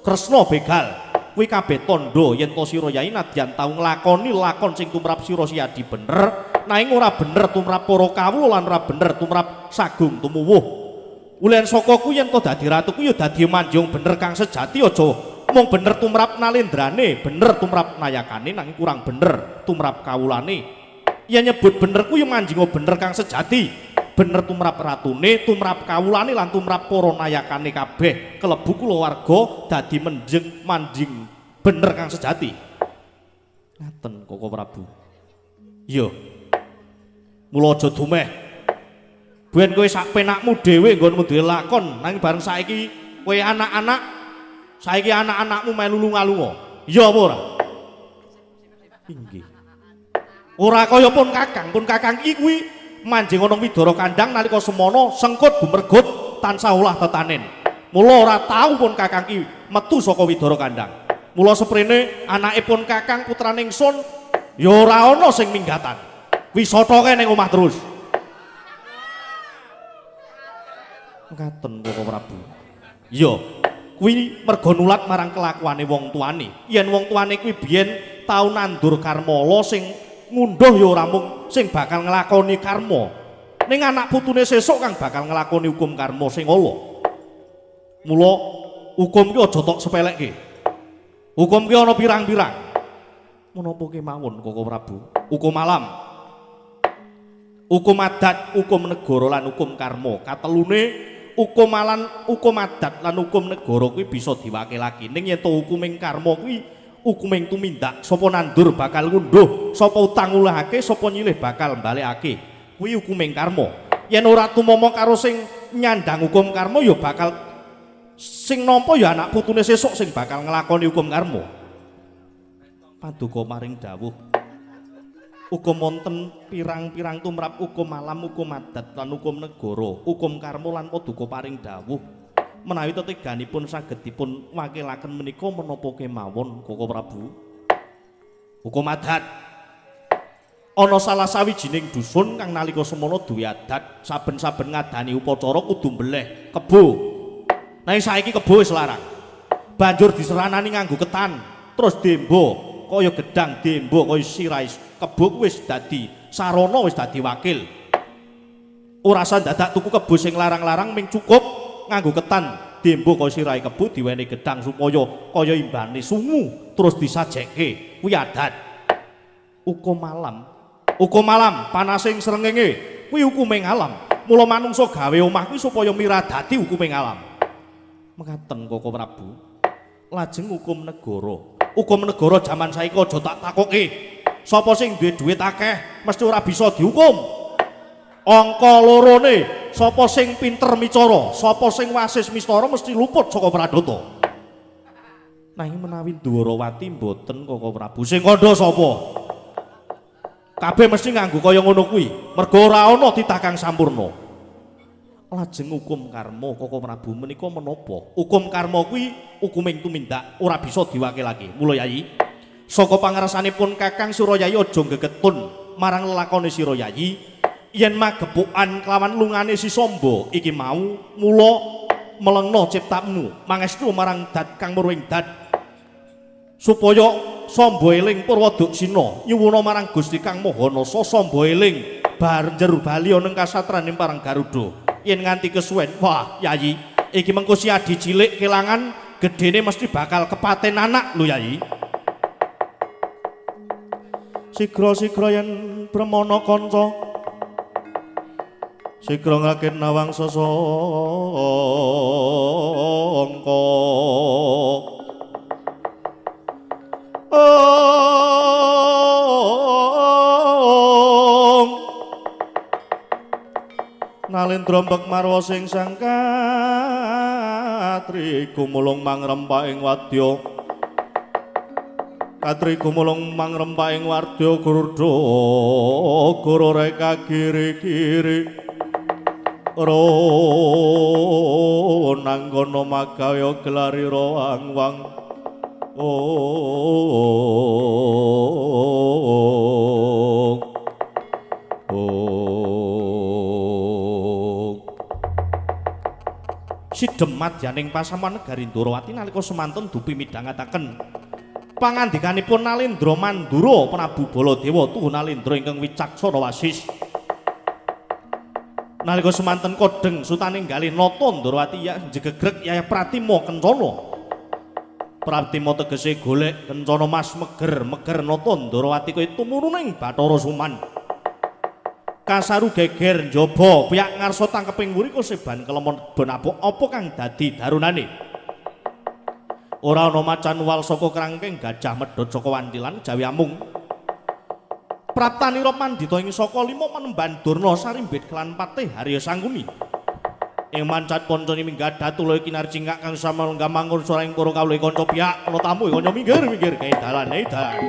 Kresna begal. Kuwi kabeh tandha yen to Sira Yai nadyan tau nglakoni lakon sing tumrap Sira Siadi bener, nanging ora bener tumrap para kawula lan ora bener tumrap Sagung Tumuwuh. Ulen saka kuwi yen to dadi ratu kuwi ya dadi manjung bener kang sejati, aja mung bener tumrap Nalendrane, bener tumrap Nayakane, nanging kurang bener tumrap kawulane. Yen nyebut bener kuwi manjing bener kang sejati. Bener tumrap ratune, tumrap kawulane lan tumrap para nayakane kabeh kelebu kulawarga dadi manjing bener kang sejati. Ngaten Koko Prabu. Iya. Mula aja dumeh. Ben kowe sak penakmu dhewe nggonmu duwe lakon, nanging bareng saiki kowe anak-anak, saiki anak-anakmu melu lunga-lunga. Iya apa ora? Inggih. Ora kaya pun kakang iki kuwi manjing ana widara kandhang nalika semana sengkut gumergut tansah ulah tetanen. Mula ora tau pun kakang iki metu saka widara kandhang. Mula seprene anakipun kakang putrane ingsun ya ora ana sing minggatan. Wisatake ning omah terus. Ngaten Koko Prabu. Iya, kuwi merga nulat marang kelakuane wong tuane. Yen wong tuane kuwi biyen tau nandur karmala sing ngunduh ya ora mung sing bakal nglakoni karma, ning anak putune sesuk kang bakal nglakoni hukum karma sing ala. Mula hukum ki aja tok sepelekke. Hukum ki ana pirang-pirang. Menapa kemawon Koko Prabu? Hukum alam, hukum adat, hukum negara lan hukum karma. Katelune hukum adat lan hukum negara kuwi bisa diwakilake. Ning yen to hukuming karma kuwi hukuming tumindak, sapa nandur bakal ngunduh, sapa utang ulahake, sapa nyilih bakal balekake. Kuwi hukuming karma. Yen ora tumama karo sing nyandang hukum karma ya bakal sing nampa ya anak putune sesuk sing bakal nglakoni hukum karma. Paduka maring dawuh. Hukum wonten pirang-pirang tumrap hukum alam, hukum adat lan hukum negara, hukum karma lan paduka paring dawuh. Menawi teteganipun saged dipun wakilaken menika menapa kemawon Koko Prabu? Hukum adat. ana salah sawijining dusun kang nalika semana duwe adat saben-saben ngadani upacara kudu mbeleh kebo. Nanging saiki kebo wis larang. Banjur diseranani nganggo ketan, terus dembo kaya gedang, dembo kaya sirai. Kebo wis dadi sarana, wis dadi wakil. Ora usah dadak tuku kebo sing larang-larang, ming cukup nganggo ketan, dembo kaya sirai kebo diwenehi gedang supaya kaya imbane sungu, terus disajekke. Kuwi adat. Ukum malam panasing srengenge kuwi hukuming alam. Mula manungsa gawe omah kuwi supaya miradati hukuming alam. Mekaten Koko Prabu. Lajeng hukum negara. Hukum negara jaman saiki aja tak takoke. Sapa sing duwe dhuwit akeh mesti ora bisa dihukum. Angka lorone sapa sing pinter micara, sapa sing wasis mistara mesti luput saka pradata. Nanging menawi Dwarawati mboten Koko Prabu sing kandha sapa? Kabeh mesti nganggo kaya ngono kuwi, mergo ora ana titah kang sampurna. Lajeng hukum karma Koko Prabu menika menapa? Hukum karma kuwi hukuming tumindak, ora bisa diwakilake. Mula Yayi, saka pangersanipun Kakang Surayai aja gegetun marang lelakone Sira Yayi yen magepukan kelawan lungane si Samba iki mau mula melengno ciptamu mangestu marang dat kang muruing dat supaya Samba eling Purwadaksina nyuwuna marang Gusti Kang Mahanasa Samba eling banjur bali ana ing kasatraning parang Garuda yen nganti kesuwen. Wah Yayi, iki mengko si adi cilik kelangan gedene mesti bakal kepaten anak lho Yayi. Sigra-sigra yen Bremana kanca sigra ngaken nawang sasangka Nalendra mbek marwa sing sangkatri gumulung mangrempaing wadya katri gumulung mangrempaing wadya Gurudha guru reka giri-giri ro nanggono magaya gelari roang-wang Sidemat yaning pasaman negari Dwarawati nalika semanten dupi midhangetaken pangandikanipun Nalendra Mandura Prabu Baladewa tuhu Nalendra ingkang wicaksana wasis. Nalika semanten kodeng sutaning galih nata Dwarawati ya jegegreg Yaya Pratima Kencana. Pratima tegese golek Kencana Mas meger nata Dwarawati kaya tumuruning Bathara Suman. Kasaru geger njaba piyak ngarsa tangkeping wuri koseban kelemon benapuk apa kang dadi darunane. Ora ana macan wal saka krangking gajah medhot saka wantilan jawi amung. Praptanira mandita ing saka lima panemban Durna Sarimbit kelan Patih Harya Sangkuni. Ing mancat kancane minggah datula kinarjingak kang samalengga mangun soraing para kawula kanca piyak ana tamu kanca minggir kae dalane dalan.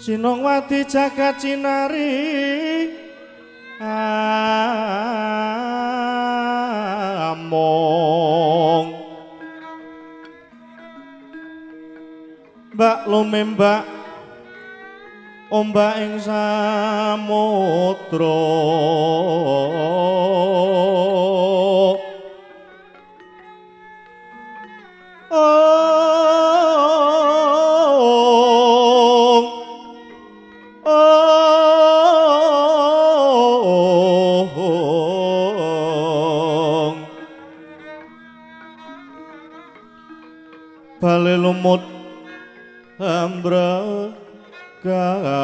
Sinongwati jagat cinari among mbak lumembak ombak ing samudra bale lumut ambra ganggeng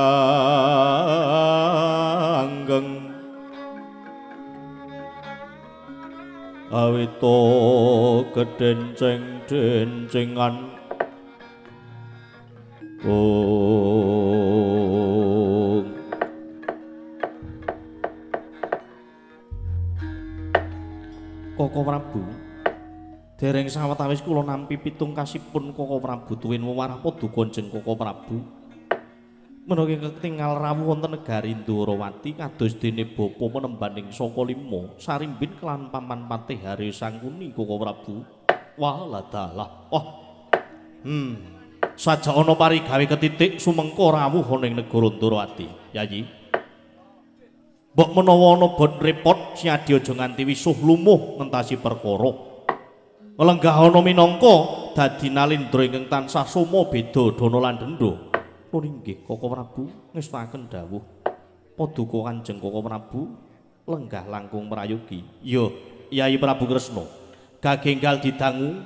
awito kedenceng-dencengan Koko Prabu dereng sawetawis kula nampi pitungkasipun Koko Prabu tuwin wewarah paduka njeng Koko Prabu menawi ketingal rawuh wonten negari Ndorowati kados dene bapa penembaning saka lima sarimbin kelan paman Patih Hari Sangkuni Koko Prabu waladalah saja ana parigawe ketitik sumengko rawuh ana ing negara Ndorowati Yayi mbok menawa ana bot repot siadi aja nganti wisuh lumuh ngentasi perkara lenggah ana minangka dadi nalindra ingkang tansah soma beda dana lan dendha nuwun inggih Koko Prabu ngestakaken dawuh paduka Kanjeng Koko Prabu lenggah langkung prayogi ya Yai Prabu Kresna gagenggal didangu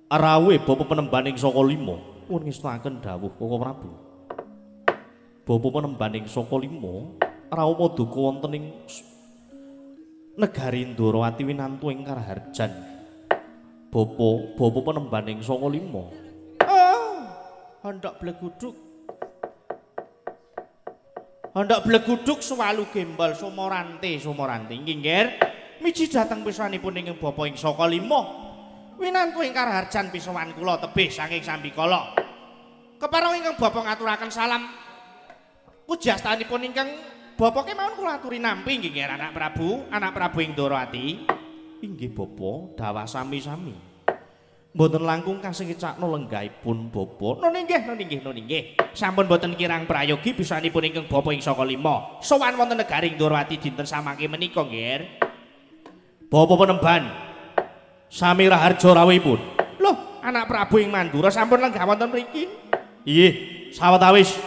rawuhe bapa penembaning saka lima nuwun ngestakaken dawuh Koko Prabu bapa penembaning saka lima rawuh paduka wonten ing negari Ndorowati winantu ing Karaharjan bapa penembaning saka lima hendak bleguduk sewalu gembal sumorante inggih nggih miji dhateng pisanipun ing bapa ing saka lima winantu ing Karaharjan pisowan kula tebih saking Sambikala kepareng ingkang bapa ngaturaken salam pujastanipun ingkang bapa kemawon kula aturi nampi nggih anak Prabu ing Ndorowati inggih bapa dawah sami-sami mboten langkung kasengicakno lenggahipun bapa nun inggih sampun mboten kirang prayogi bisanipun ingkang bapa ing saka lima sowan wonten negari Ndorowati dinten samangke menika nggih bapa penemban sami raharja rawuhipun lho anak Prabu ing Mandura sampun lenggah wonten mriki inggih sawetawis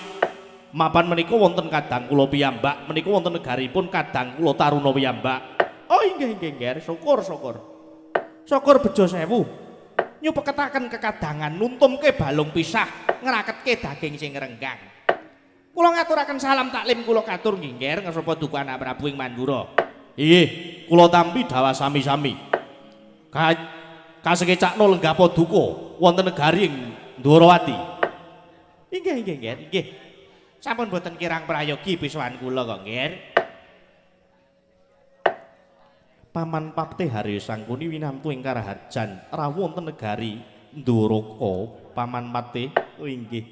mapan menika wonten kadang kula piyambak menika wonten negaripun kadang kula taruna piyambak oh inggih syukur bejo sewu nyupeketaken kekadangan nuntumke balung pisah ngraketke daging sing renggang kula ngaturaken salam taklim kula katur nggih ngesapa duka anak Prabu ing Mandura inggih kula tampi dawah sami-sami kasengecakno lenggah paduka wonten negari ing Ndorowati inggih sampun boten kirang prayogi pisowan kula kok nggih Paman Patih Hari Sangkuni winantu ing Karaharjan rawuh wonten negari Ndoraka Paman Patih inggih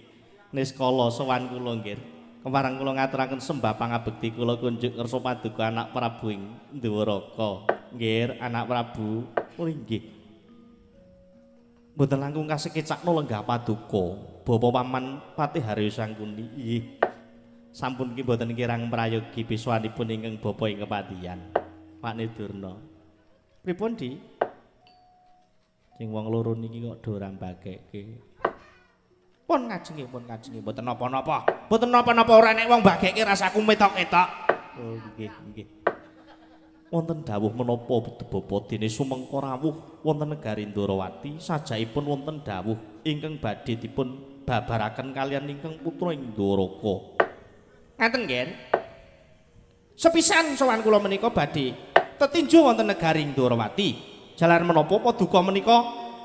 niskala sowan kula nggih kepareng kula ngaturaken sembah pangabekti kula kunjuk ngersa paduka anak Prabu ing Ndoraka nggih anak Prabu inggih mboten langkung kasekecakno lenggah paduka bapa Paman Patih Hari Sangkuni inggih sampun ki mboten kirang prayogi piswanipun ingkang bapa ing kepatihan Pak Nedurna. Pripun Di? Sing wong loro niki kok do rambageke. Pun ngajenge mboten napa-napa. Mboten napa-napa ora nek wong bageke rasaku metok-etok. Oh nggih. Wonten dawuh menapa Bapa dene sumengko rawuh wonten negari Ndorowati sajaipun wonten dawuh ingkang badhe dipun babaraken kalian ingkang putra ing Ndoraka. Ngaten nggih. Sepisan sowan kula menika badhe tetinju wonten negari Ndorowati. Jalan menapa paduka menika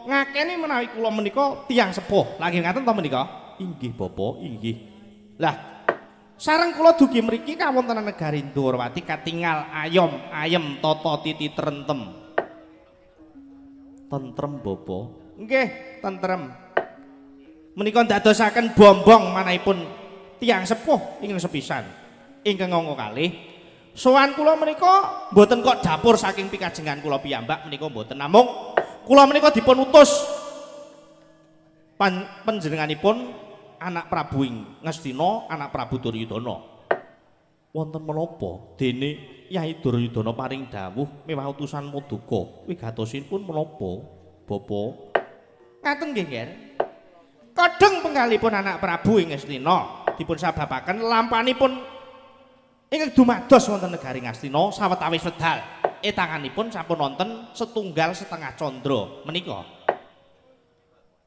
ngakeni menawi kula menika tiyang sepuh. Lagi ngaten ta menika? Inggih Bapak, inggih. Lah, sareng kula dugi mriki kawontenan negari Ndorowati katingal ayem tata titi trentem. Tentrem bapa. Nggih, tentrem. Menika dadosaken bombong manahipun tiyang sepuh ingkang sepisan. Ingkang ngangka kalih. Sowan kula menika mboten kok dapur saking pikajengan kula piyambak menika mboten namung kula menika dipun utus panjenenganipun anak Prabu Ngastina, anak Prabu Duryudana. Wonten menapa dene Yai Duryudana paring dawuh mewah utusan Maduka wigatosipun menapa bapa? Ngaten nggih, Nger. Kadang penggalipun anak Prabu Ngastina dipun sababaken lampanipun ingkang dumados wonten negari Ngastina sawetawis wedal. Tanganipun sampun wonten 1,5 candra menika.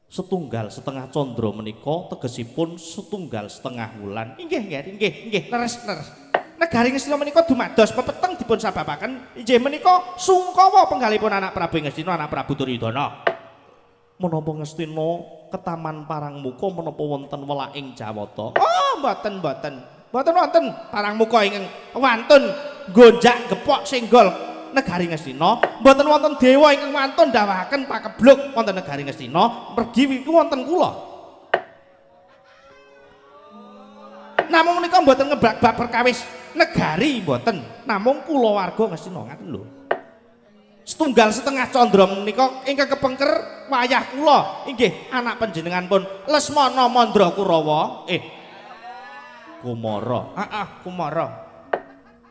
1,5 candra menika tegesipun 1,5 wulan. Inggih, Nger, inggih, leres. Negari Ngastina menika dumados pepeteng dipun sababaken inggih menika sungkawa penggalipun anak Prabu Ngastina, anak Prabu Duryudana. Menapa Ngastina ketaman Parangmuka menapa wonten welaking Jawata? Oh, mboten wonten Parangmuka ingkang wantun gonjak gepok senggol negari Ngastina, mboten wonten dewa ingkang wantun dawahaken pakebluk wonten negari Ngastina, mergi niku wonten kula. Namung menika mboten ngebak-bak perkawis negari mboten, namung kula warga Ngastina ngaten lho. 1,5 candra menika ingkang kepengker wayah kula inggih anak panjenengan pun Lesmana Mandra Kurawa Kumara. Kumara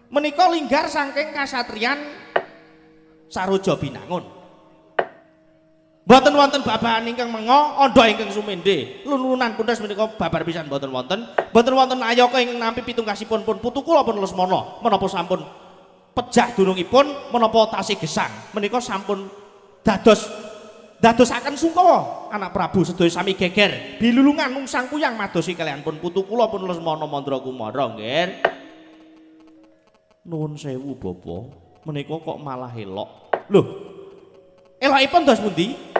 menika linggar saking kasatriyan Saroja Binangun. Mboten wonten babahan ingkang menga andha ingkang sumendhe lununan pundas menika babar pisan mboten wonten ayaka ingkang nampi pitungkasipun pun putu kula pun Lesmana menapa sampun pejah dunungipun menapa tasih gesang menika sampun dadosaken sungkawa anak Prabu sedaya sami geger bilulungan nungsang kuyang madosi kalian pun putu kula pun Lesmana Mandra Kumara nggih. Nuwun sewu bapa, menika kok malah elok. Lho, elokipun dos pundi?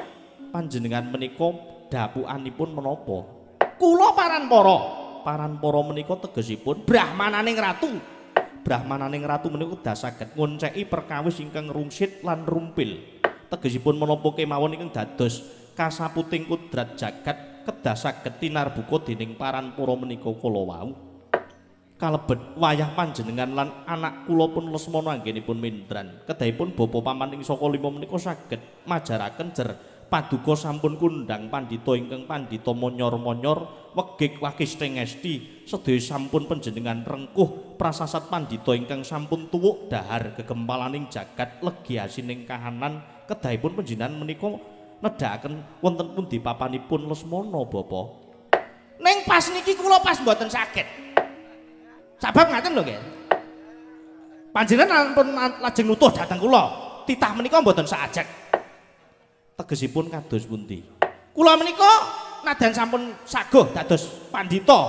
Panjenengan menika dapukanipun menapa? Kula Paranpara. Paranpara menika tegesipun Brahmananing ratu. Brahmananing ratu menika dasaget ngonceki perkawis ingkang rungsit lan rumpil. Tegesipun menapa kemawon ingkang dados kasaputing kudrat jagat kedasaget tinarbuka dening Paranpara menika kala wau. Kalebet wayah panjenengan lan anak kula pun Lesmana anggenipun mindran. Kedahipun bapa pamaning saka lima menika saged majaraken jer paduka sampun kundang pandhita ingkang pandhita monyor-monyor wegik wakisting ngesti sedaya sampun panjenengan rengkuh prasasat pandhita ingkang sampun tuwuk dahar gegempalaning jagat legiasining kahanan kedahipun panjenengan menika nedhakaken wonten pundi papanipun Lesmana bapa? Ning pas niki kula pas mboten saged. Sabab ngaten lho nggih. Panjenengan pun lajeng nutuh dhateng kula. Titah menika mboten saajek. Tegesipun kados pundi? Kula menika nadan sampun saguh dados pandhita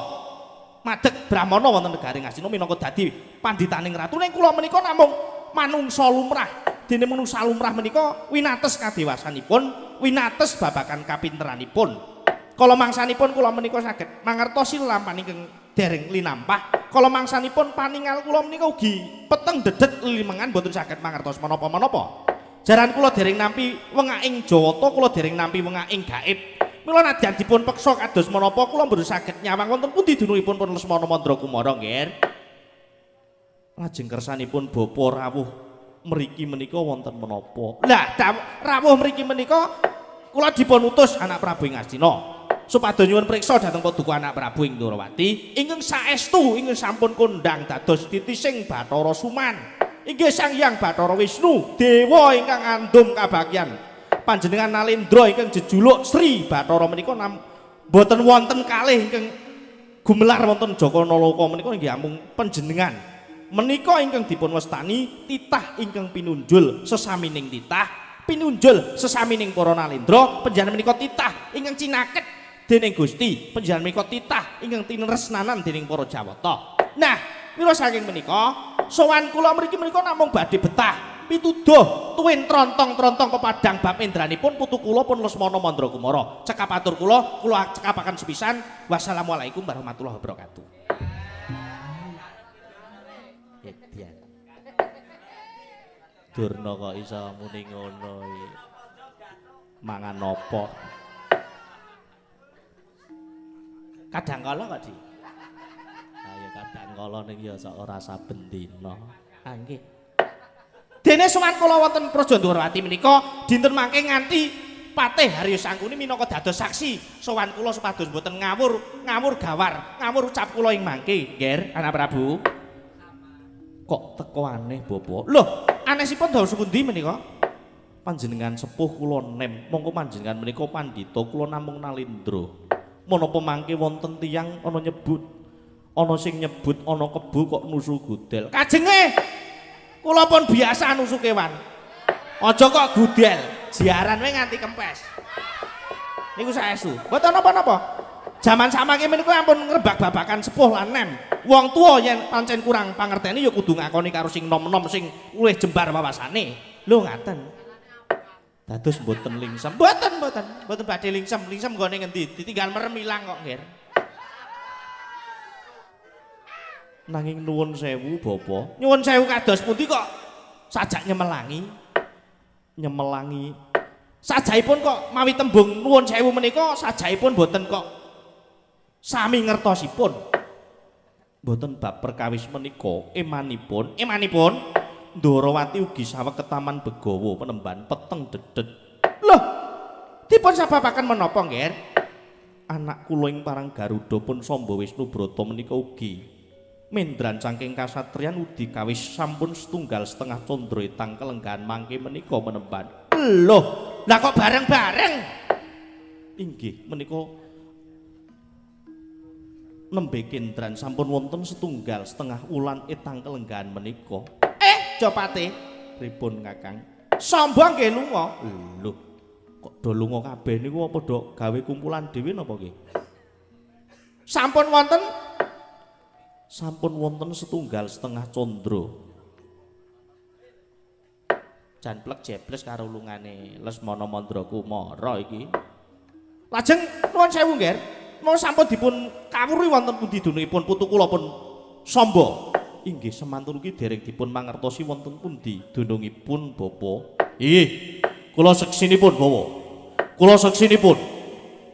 madeg brahmana wonten negari Ngastina minangka dadi pandhitaning ratu ning kula menika namung manungsa lumrah. Dene manungsa lumrah menika winates kadewasanipun, winates babagan kapinteranipun. Kala mangsanipun kula menika saged mangertosi lelampahan ingkang dereng linampah. Kala mangsanipun paningal kula menika ugi peteng dedet limengan boten saged mangertos menapa-menapa. Jaran kula dereng nampi wengaking Jawata, kula dereng nampi wengaking gaib. Mila nadyan dipun peksa kados menapa kula mboten saged nyawang wonten pundi dunungipun pun Lesmana Mandra Kumara nggih. Lajeng kersanipun bapa rawuh mriki menika wonten menapa? Lah rawuh mriki menika kula dipun utus anak Prabu Ngastina. Supados nyuwun priksa dhateng Paduka anak Prabu ing Ndrawati ingkang saestu ingkang sampun kondhang dados titising Bathara Suman inggih Sang Hyang Bathara Wisnu dewa ingkang andum kabagyan panjenengan Nalendra ingkang jejuluk Sri Bathara menika boten wonten kalih ingkang gumelar wonten Jaka Nalaka menika inggih amung panjenengan menika ingkang dipun wastani titah ingkang pinunjul sesamining titah pinunjul sesamining para Nalendra panjenengan menika titah ingkang cinaket dening Gusti panjenengan menika titah ingkang tinresnanan dening para Jawata. Nah, mila saking menika sowan kula mriki menika namung badhe betah pituduh tuwin trontong-trontong pepadang bab endranipun putu kula pun Lesmana Mandra Kumara. Cekapatur kula cekapaken sepisan. Wassalamualaikum warahmatullahi wabarakatuh. Durna kok iso muni ngono iki. Mangan apa? Kadang kala kok, Di. Ayo kadang kala ning ya sok ora saben dina. Ah nggih. Dene sowan kula wonten Praja Ndorowati menika dinten mangke nganti Patih Haryo Sangkuni minangka dados saksi sowan kula supados mboten ngawur gawar, ngawur ucap kula ing mangke, nggih, Anak Prabu. Kok teko aneh, Bapak? Lho, anesipun dados pundi menika? Panjenengan sepuh kula nem, mongko panjenengan menika pandhita kula namung nalindra. Menapa mangke wonten tiyang ana nyebut, ana sing nyebut ana kebu kok nusu gudel. Kajenge kula pun biasa nusu kewan. Aja kok gudel, jiaran wae nganti kempes. Niku saestu. Mboten napa-napa. Jaman samangke menika ampun ngrebak babakan sepuh lan nem. Wong tuwa yen pancen kurang pangerteni ya kudu ngakoni karo sing nom-nom sing luwih jembar wawasane. Lho ngaten. Dados mboten lingsem. Mboten badhe lingsem nggone ngendi? Ditinggal merem ilang kok, nggih. Nanging nuwun sewu, Bapak. Nyuwun sewu kados pundi kok sajak nyemelangi. Sajaipun kok mawi tembung nuwun sewu menika sajaipun boten kok sami ngertosipun. Boten bab perkawis menika emanipun Ndorowati ugi saweg ke Taman Begawa Penemban Peteng Dedet. Loh, dipun sababaken menapa, nggih? Anak kula ing Parang Garuda pun Samba Wisnu Brata menika ugi mendran saking kasatriyan udi kawis sampun 1,5 candra etang kelenggahan mangke menika Penemban. Loh, lah kok bareng-bareng? Inggih, menika nembe kendran sampun wonten 1,5 wulan etang kelenggahan menika. Jopate Pripun Kakang? Samba nggih lunga. Lho, kok do lunga kabeh niku apa do gawe kumpulan dhewe napa nggih? Sampun wonten 1,5 candra. Jan plek jebles karo lungane Lesmana Mandra Kumara iki. lajeng nuwun sewu, nggih. Mau sampun dipun kawruhi wonten pundi dunungipun putu kula pun Samba? Inggih semanten iki dereng dipun mangertosi wonten pundi dunungipun Bapak. Inggih, kula seksinipun Bapak. Kula seksinipun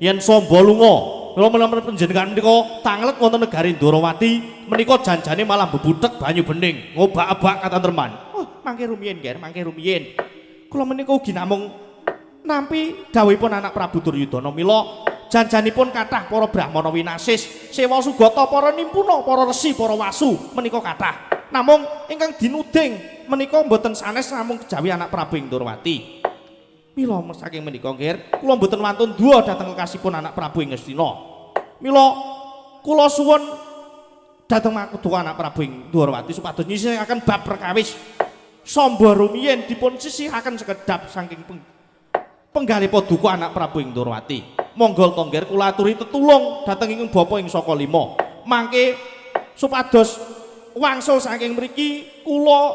yen Samba lunga kula menawi panjenengan menika tanglet wonten negari Ndorowati menika janjane malah bebudhek banyu bening, ngobak-abak katentreman. Oh, mangke rumiyin, nggih, mangke rumiyin. Kula menika ugi namung nampi dawuhipun Anak Prabu Duryudana mila janjanipun kathah para brahmana winasis, sewa sugata, para nimpuna, para resi, para wasu menika kathah. Namung ingkang dinuding menika mboten sanes namung kejawi Anak Prabu ing Ndorowati. Mila saking menika nggih, kula mboten wantun duwa dhateng kekasihipun Anak Prabu ing Ngastina. Mila kula suwun dhateng makudu Anak Prabu ing Ndorowati supados nyisihaken bab perkawis Samba rumiyin dipun sisihaken sekedhap saking penggalih paduka Anak Prabu ing Ndorowati. Monggo to nggih kula aturi tetulung dhateng ing bapa ing Saka Lima. Mangke supados wangsul saking mriki kula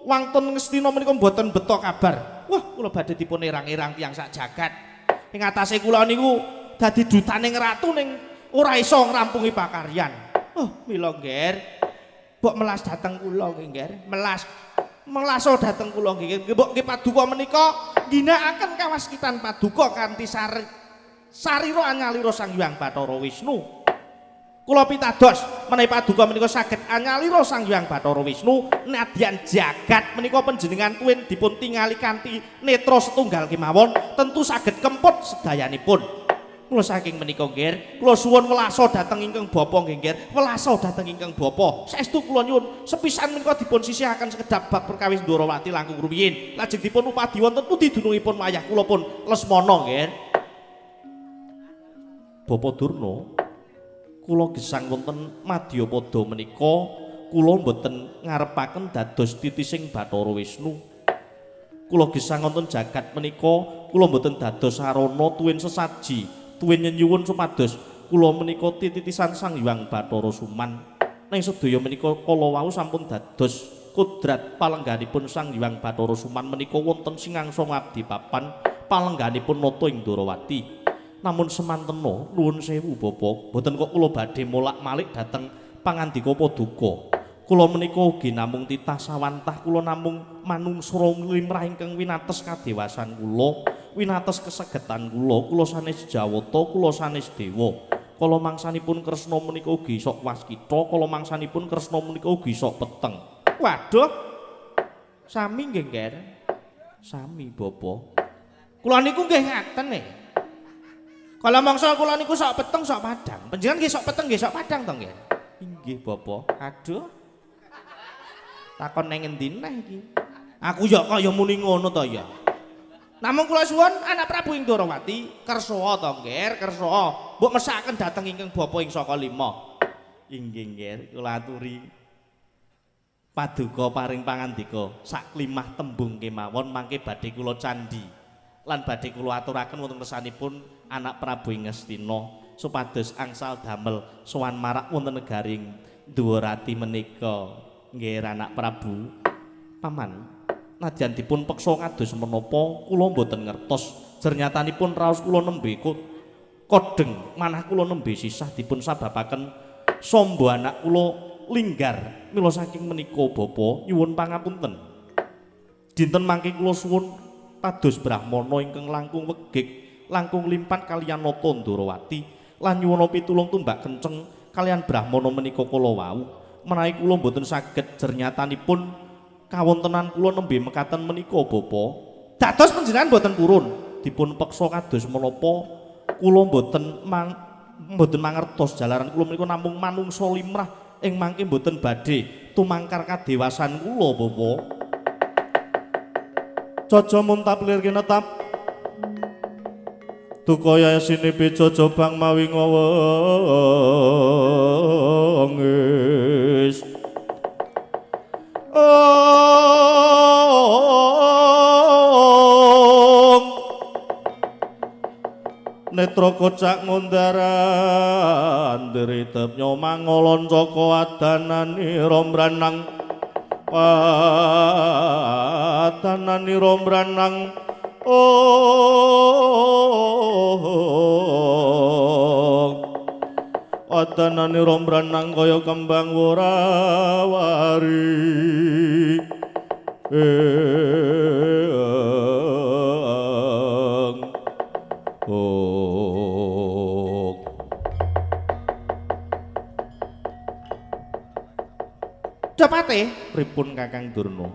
wangten Ngastina menika mboten beto kabar. Wah, kula badhe dipun erang-erang tiyang sak jagat. Ing atase kula niku dadi dutaning ratu ning ora iso ngrampungi pakaryan. Oh, mila nggih. Mbok melas dhateng kula nggih, Melas dhateng kula nggih. Mbok nggih paduka menika ginakaken kawaskitan paduka kanthi sarira anyalira Sang Hyang Bathara Wisnu. Kula pitados menawi paduka menika saged anyalira Sang Hyang Bathara Wisnu nadyan jagat menika panjenengan tuwin dipun tingali kanthi netra setunggal kemawon tentu saged kemput sedayanipun. Mula saking menika nggih kula suwun welasa dhateng ingkang bapa nggih, welasa dhateng ingkang bapa. Saestu kula nyuwun sepisan menika dipun sisihaken sekedhap bab perkawis Ndorowati langkung rumiyin. Lajeng dipun upadi wonten pundi dunungipun wayah kula pun Lesmana nggih. Bapak Durna, kula gesang wonten Madyapada menika kula mboten ngarepaken dados titising Bathara Wisnu. Kula gesang wonten jagat menika kula mboten dados sarana tuwin sesaji, tuwin nyuwun supados kula menika titisan Sang Hyang Bathara Suman. Nang sedaya menika kala wau sampun dados kodrat palengganipun Sang Hyang Bathara Suman menika wonten singangsa ngabdi papan palengganipun nata ing Ndorowati. Namun semantena nuwun sewu Bapak, boten kok kula badhe molak-malik dhateng pangandika paduka. Kula menika ugi namung titah sawantah, kula namung manungsra limrah ingkang winates kadewasan kula. winates kesagetan kula sanes Jawata, kula sanes dewa. Kala mangsanipun Kresna menika ugi sok waskita, kala mangsanipun Kresna menika ugi sok peteng. Waduh. Sami nggih, Nger. Sami Bapa. Kula niku nggih ngaten nih. Kala mangsa kula niku sok peteng sok padang. Panjenengan nggih sok peteng nggih sok padang to, Nger? Inggih Bapa. Aduh. Takon nang endi neh iki? Aku ya kaya muni ngono to ya. Namung kula suwun anak Prabu Indrawati kersa to, Nger, kersa. Mbok mesakaken dhateng ingkang bapa ing saka lima. Inggih Nger, kula aturi paduka paring pangandika sak limah tembung kemawon mangke badhe kula candhi lan badhe kula aturaken wonten kersanipun anak Prabu Ngastina supados angsal damel sowan marak wonten negaring Dwarati menika. Nggih anak Prabu. Paman, nadyan dipun peksa kados menapa kula mboten ngertos jernyatanipun raos kula nembe kodeng manah kula nembe sisah dipun sababaken sombo anak kula linggar mila saking menika Bapa nyuwun pangapunten. Dinten mangke kula suwun pados Brahmana ingkang langkung wegik langkung limpat kaliyan Nata Ndrawati lan nyuwun pitulung tumbak kenceng kaliyan Brahmana menika kala wau menawi kula mboten saged jernyatanipun kawontenan kula nembe mekaten menika Bapa. Dados panjenengan mboten purun. Dipun peksa kados menapa kula mboten mangertos jalaran kula menika namung manungsa limrah ing mangke mboten badhe tumangkar kadewasan kula Bapa. Caca muntaplir kinetap Dukaya sinipi Jaja bang mawi ngawengis Netra kocak ngondaran diritep nyomangolon saka adanani rombranang padanani rombranang adanani rombranang kaya kembang worawari Dapate pripun Kakang Durna?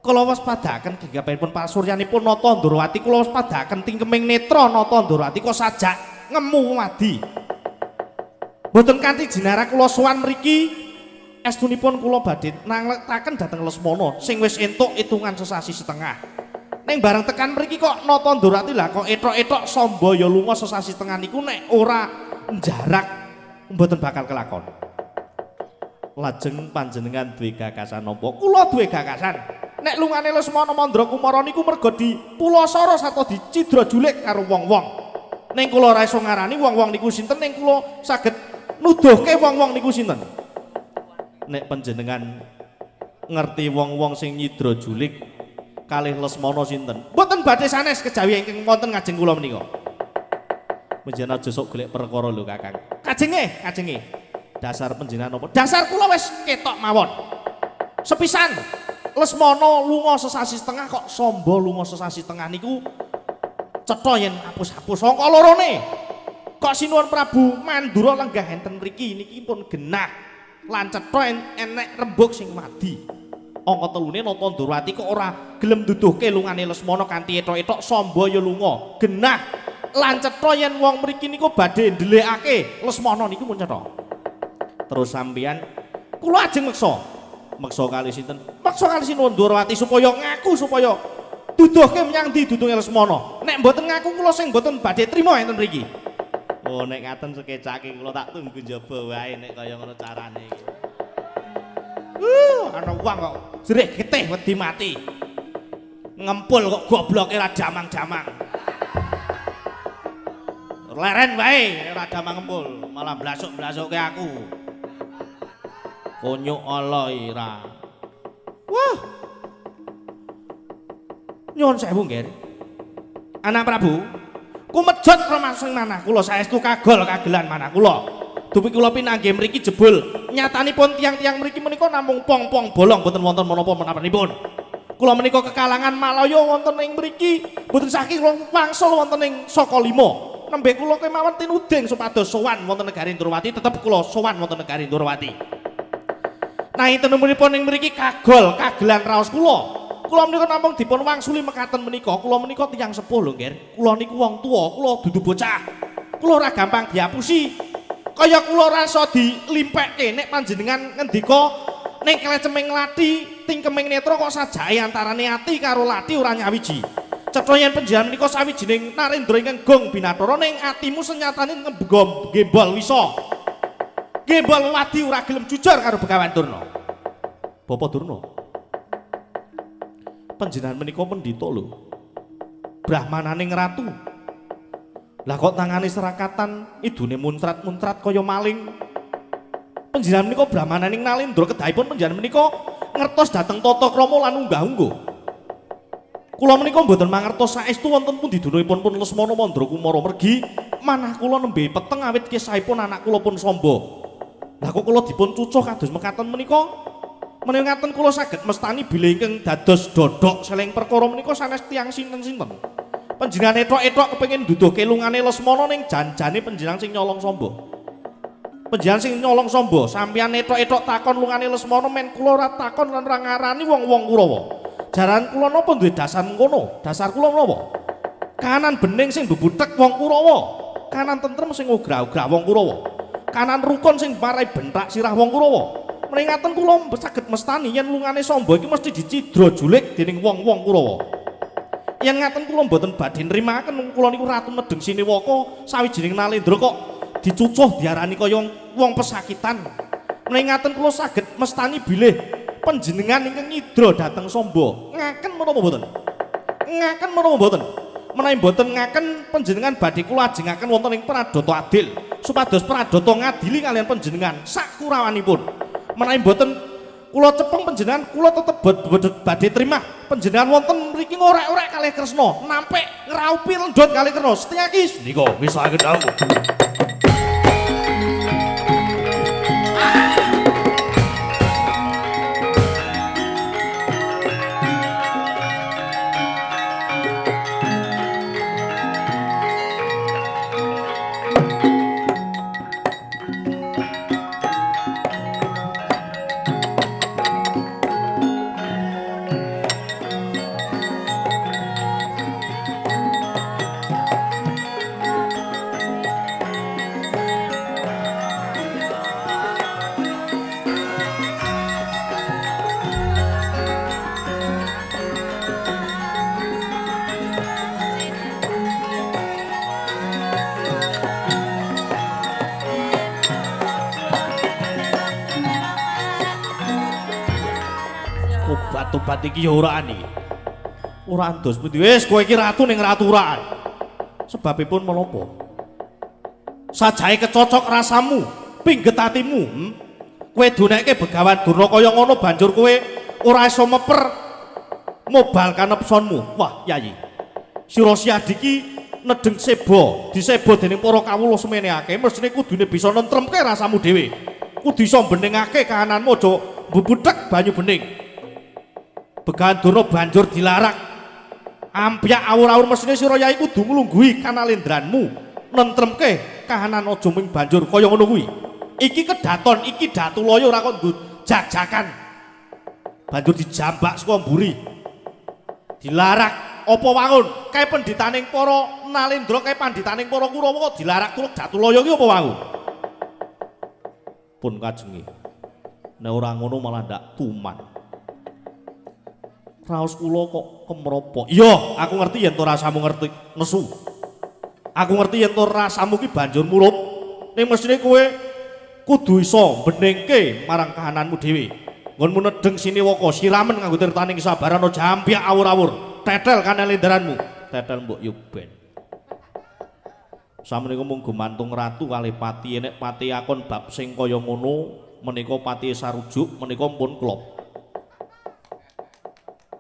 kula waspadaken gegapipun pasuryanipun Nata Ndrawati, kula waspadaken tingkeming netra Nata Ndrawati kok sajak ngemu wadi. Mboten kanthi jinara kula sowan mriki estunipun kula badhe nangletaken dhateng Lesmana sing wis entuk itungan sesasi setengah. Ning bareng tekan mriki kok Nata Ndrawati lah kok etok-etok Sambaya lunga sesasi setengah niku nek ora njarak mboten bakal kelakon. Lajeng panjenengan duwe gagasan napa? Kula duwe gagasan. Nek lungane Lesmana Mandra Kumara niku merga dipulosara sarta dicidra julik karo wong-wong. Ning kula ora iso ngarani wong-wong niku sinten, ning kula saged nuduhke wong-wong niku sinten. Nek panjenengan ngerti wong-wong sing nyidra julik kalih Lesmana sinten? Mboten badhe sanes kejawi ingkang wonten ngajeng kula menika. Panjenengan aja sok golek perkara lho Kakang. Kajenge, kajenge. Dasar panjenengan napa? Dasar kula wis ketok mawon. Sepisan Lesmana lunga sesasi setengah kok Samba lunga sesasi setengah niku cetha yen hapus-hapus sangka lorone. Kok sinuwun Prabu Mandura lenggah enten mriki niki pun genah lan cetha enek rembug sing madi. Angka telune Nata Ndrawati kok ora gelem duduhke lungane Lesmana kanthi etok-etok Samba ya lunga. Genah lan cetha yen wong mriki niku badhe ndelikake Lesmana niku mun cetha. Terus sampeyan kula ajeng meksa kali sinten? Meksa kali Sinuwun Ndrawati supaya ngaku supaya duduhke menyang ndi dudunge Lesmana. Nek mboten ngaku kula sing mboten badhe trima enten mriki. Oh nek ngaten sekecake kula tak tunggu njaba wae nek kaya ngono carane iki. Ana wong kok jerih getih wedi mati. Ngempul kok gobloke ra damang-damang. Leren wae ora damang ngempul, malah blasuk-blasuke aku. Konyuk ala ira. Wah. Nyuwun sewu nggih. Anak Prabu, kumejot romasing manah kula saestu kagol kagelan manah kula. Dupi kula pinanggih mriki jebul nyatanipun tiang-tiang mriki menika namung pong-pong bolong boten wonten menapa menapanipun. Kula menika kekalangan Malaya wonten ing mriki boten saking wangsul wonten ing Saka Lima. Nembe kula kemawon tinuding supados sowan wonten negari Ndrawati tetep kula sowan wonten negari Ndrawati. Nah tenemunipun ing mriki kagelan raos kula. Kula menika namung dipun wangsuli mekaten menika. Kula menika tiyang sepuh lho, Nggih. Kula niku wong tuwa, kula dudu bocah. Kula ora gampang diapusi. Kaya kula rasa dilimpekke nek panjenengan ngendika ning Kleceming Lati, Tingkeming Netra kok sajake antarane ati karo lati ora nyawiji. Cetha yen panjenengan menika sawijining narendra ingkang gong binathara ning atimu senyatane gembol wisa. Gembol wadi ora gelem jujur karo Begawan Durna. Bapak Durna. Panjenengan menika pendhita lho. Brahmananing ratu. Lah kok tangane serakatan idune muncrat-muncrat kaya maling. Panjenengan menika brahmananing Nalendra kedahipun panjenengan menika ngertos dhateng tata krama lan unggah-ungguh. Kula menika mboten mangertos saestu wonten pundi dununipun pun Lesmana Mandrakumara mergi manah kula nembe peteng awit kisahipun anak kula pun Samba. Lah kok kula dipun cucuh kados mekaten menika menawi ngaten kula saged mestani bilih ingkang dados dodok seleng perkara menika sanes tiyang sinten-sinten. Panjenengan etok-etok kepengin nduduhke lungane Lesmana ning janjane panjenengan sing nyolong Samba. Panjenengan sing nyolong Samba, sampeyan etok-etok takon lungane Lesmana men kula ora takon lan ora ngarani wong-wong Kurawa. Jaran kula napa duwe dasar ngono? Dasar kula napa? Kanan bening sing bebutek wong Kurawa, kanan tentrem sing ugrah-ugrah wong Kurawa. Kanan rukun sing marai bentak sirah wong Kurawa. Meningaten kula saged mestani yen lungane Samba iki mesti dicidra julik dening wong-wong Kurawa. Yen ngaten kula mboten badhe nrimaken kula niku Ratu Medeng Siniwaka sawijining Nalendra kok dicucuh diarani kaya wong pesakitan. Meningaten kula saged mestani bilih panjenengan ingkang nyidra dhateng Samba. Ngaken menapa mboten? Ngaken menapa mboten? Menawi mboten ngaken panjenengan badhe kula ajengaken wonten ing Pradata Adil supados Pradata ngadili kalian panjenengan sak kurawanipun. Menawi mboten kula cepeng panjenengan kula tetep badhe terima panjenengan wonten mriki ngorek-orek kalih Kresna nampik ngraupi lendhot kalih Kresna. Setyaki nika wis saged aku. Obat iki ya ora ani. Ora andos pundi wis kowe iki ratu ning raturan. Sebabipun menapa? Sajae kecocok rasamu, pingget atimu. Kowe donekke Begawan Durna kaya ngono banjur kowe ora iso meper mobal kanepsonmu. Wah, Yayi. Sira Siadiki nedeng seba, diseba dening para kawula semene akeh, mestine kudune bisa nentremke rasamu dhewe. Kudu iso beningake kahananmu aja mbubudhek banyu bening. Begawan Durna banjur dilarak. Ambyak awur-awur mestine sira Yai kudu nglungguhi kanalendranmu, nentremke kahanan aja mung banjur kaya ngono kuwi. Iki kedaton, iki Datulaya ora kok jagjakan. Banjur dijambak saka mburi. Dilarak apa wangun? Kae pendhitaning para Nalendra, kae pandhitaning para Kurawa kok dilarak tuluk Datulaya iki apa wangun? Pun kajengi. Nek ora ngono malah ndak tuman. Raos kula kok kemropo. Iya, aku ngerti yen to rasamu ngerti nesu. Aku ngerti yen to rasamu ki banjur murup. Ning mestine kowe kudu iso benengke marang kahananmu dhewe. Nggonmu nedeng Siniwaka, siramen nganggo tirtaning kesabaran aja ambyak awur-awur. Tetel kanalendranmu. Tetel mbok yo ben. Sameneika mung gumantung ratu kalih pati, nek pati akon bab sing kaya ngono menika pati sarujuk, menika pun klop.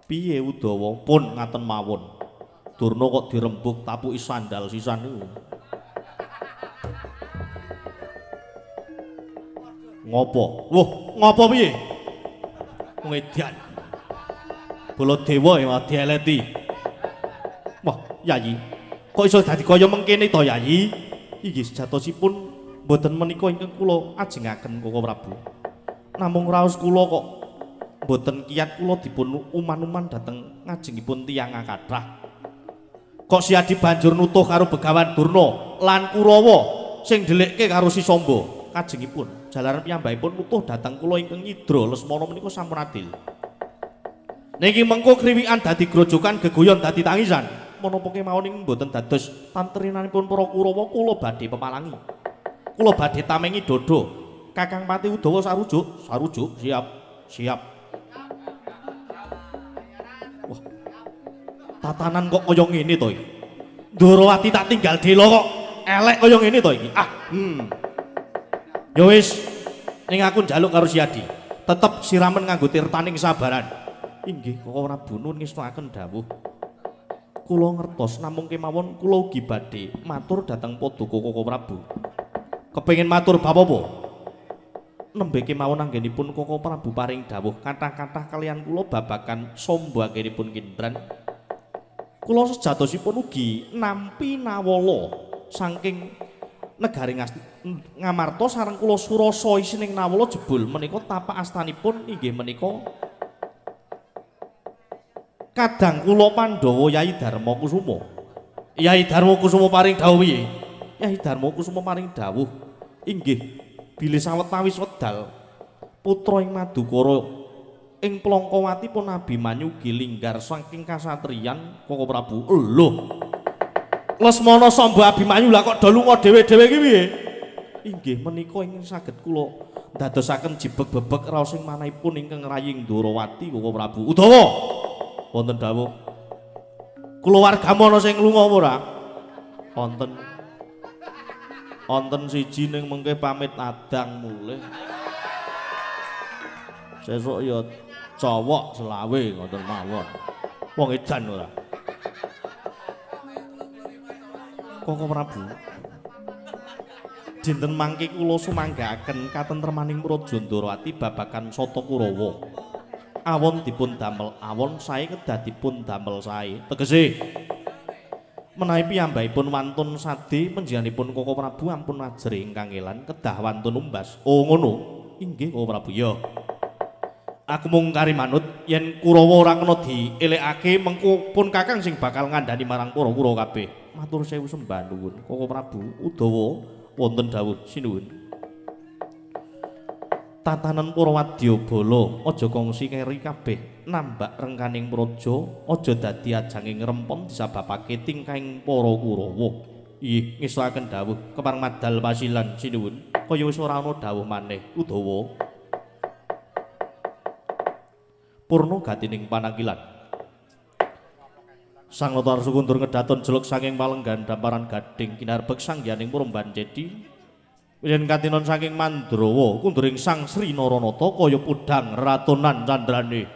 Piye Udawa pun ngaten mawon. Durna kok dirembug tapuki sandal sisan niku. Ngopo? Woh, ngopo piye? Wong edan. Baladewa malah dieleti. Wah, Yayi, kok iso dadi kaya mengkene to, Yayi? Inggih sejatosipun mboten menika ingkang kula ajengaken Koko Prabu. Namung raos kula kok mboten kiyat kula dipun uman-uman dhateng ngajengipun tiyang kathah. Kok Siadi banjur nutuh karo Begawan Durna lan Kurawa sing ndelikke karo Si Samba kajengipun. Jalaran piyambakipun nutuh dhateng kula ingkang nyidra Lesmana menika sampun adil. Niki mengko kriwikan dadi grojokan gegoyon dadi tangisan. Menapa kemawon ing mboten dados tantrinanipun para Kurawa kula badhe pepalangi. Kula badhe tamengi dodo. Kakang Pati Udawa sarujuk, siap. Wah. Tatanan kok kaya ngene to iki. Ndorowati tak tinggal dela kok elek kaya ngene to iki. Ya wis, ning aku njaluk karo Siadi. Tetep siramen nganggo tirtaning sabaran. Inggih, Koko Prabu nuwun ngestuaken dawuh. Kula ngertos namung kemawon kula ugi badhe matur dhateng Paduka Koko Prabu. Kepengin matur bab apa? Nembe kemawon anggenipun Koko Prabu paring dawuh kathah-kathah kalian kula babagan Samba anggenipun Kindran. Kula sejatosipun ugi nampi nawala saking negari Ngamarta sareng kula surasa isining nawala jebul menika tapak astanipun inggih menika kadang kula Pandhawa Yai Darma Kusuma. Yai Darma Kusuma paring dawuh piye? Yai Darma Kusuma paring dawuh inggih bilih sawetawis wedal putra ing Madukara ing Plangkawati pun Abimanyu gilinggar saking kasatriyan Koko Prabu. Lho. Lesmana Samba Abimanyu lah kok do lunga dhewe-dhewe iki piye? Inggih menika ingkang saged kula dadosaken jibeg-bebeg raos ing manahipun ingkang raying Ndorowati Koko Prabu. Udawa wonten dawuh. Kulawargamu ana sing lunga apa ora? Wonten. Wonten siji ning mengke pamit adang mulih. Sesuk ya cowok selawe ngoten mawon. Wong edan ora. Koko Prabu. Dinten mangke kula sumanggaaken katentremaning Praja Ndorowati babagan Sata Kurawa. Awon dipun damel awon, sae kedah dipun damel sae. Tegese menawi piyambakipun wantun sade panjenenganipun Koko Prabu ampun ajri ingkang elan kedah wantun umbas. Oh ngono. Inggih Koko Prabu ya. Aku mung kari manut yen Kurawa ora kena dielekake mengko pun Kakang sing bakal ngandhani marang para Kurawa kabeh. Matur sewu sembah nuwun Koko Prabu. Udawa wonten dawuh sinuwun. Tatanan para wadyabala aja kongsi keri kabeh nambak rengkaning praja aja dadi ajanging rempon disababake tingkahing para Kurawa. Inggih ngestuaken dawuh kepareng madal pasilan sinuwun kaya wis ora ana dawuh maneh. Udawa purna gatining panangkilan. Sang Notar Sukundur ngedaton jeluk saking palenggan damparan gading kinarbek sangyaning Purumban Cedi. Yen katinon saking Mandrawa kunduring Sang Sri Naranata kaya pudhang ratunan candrane.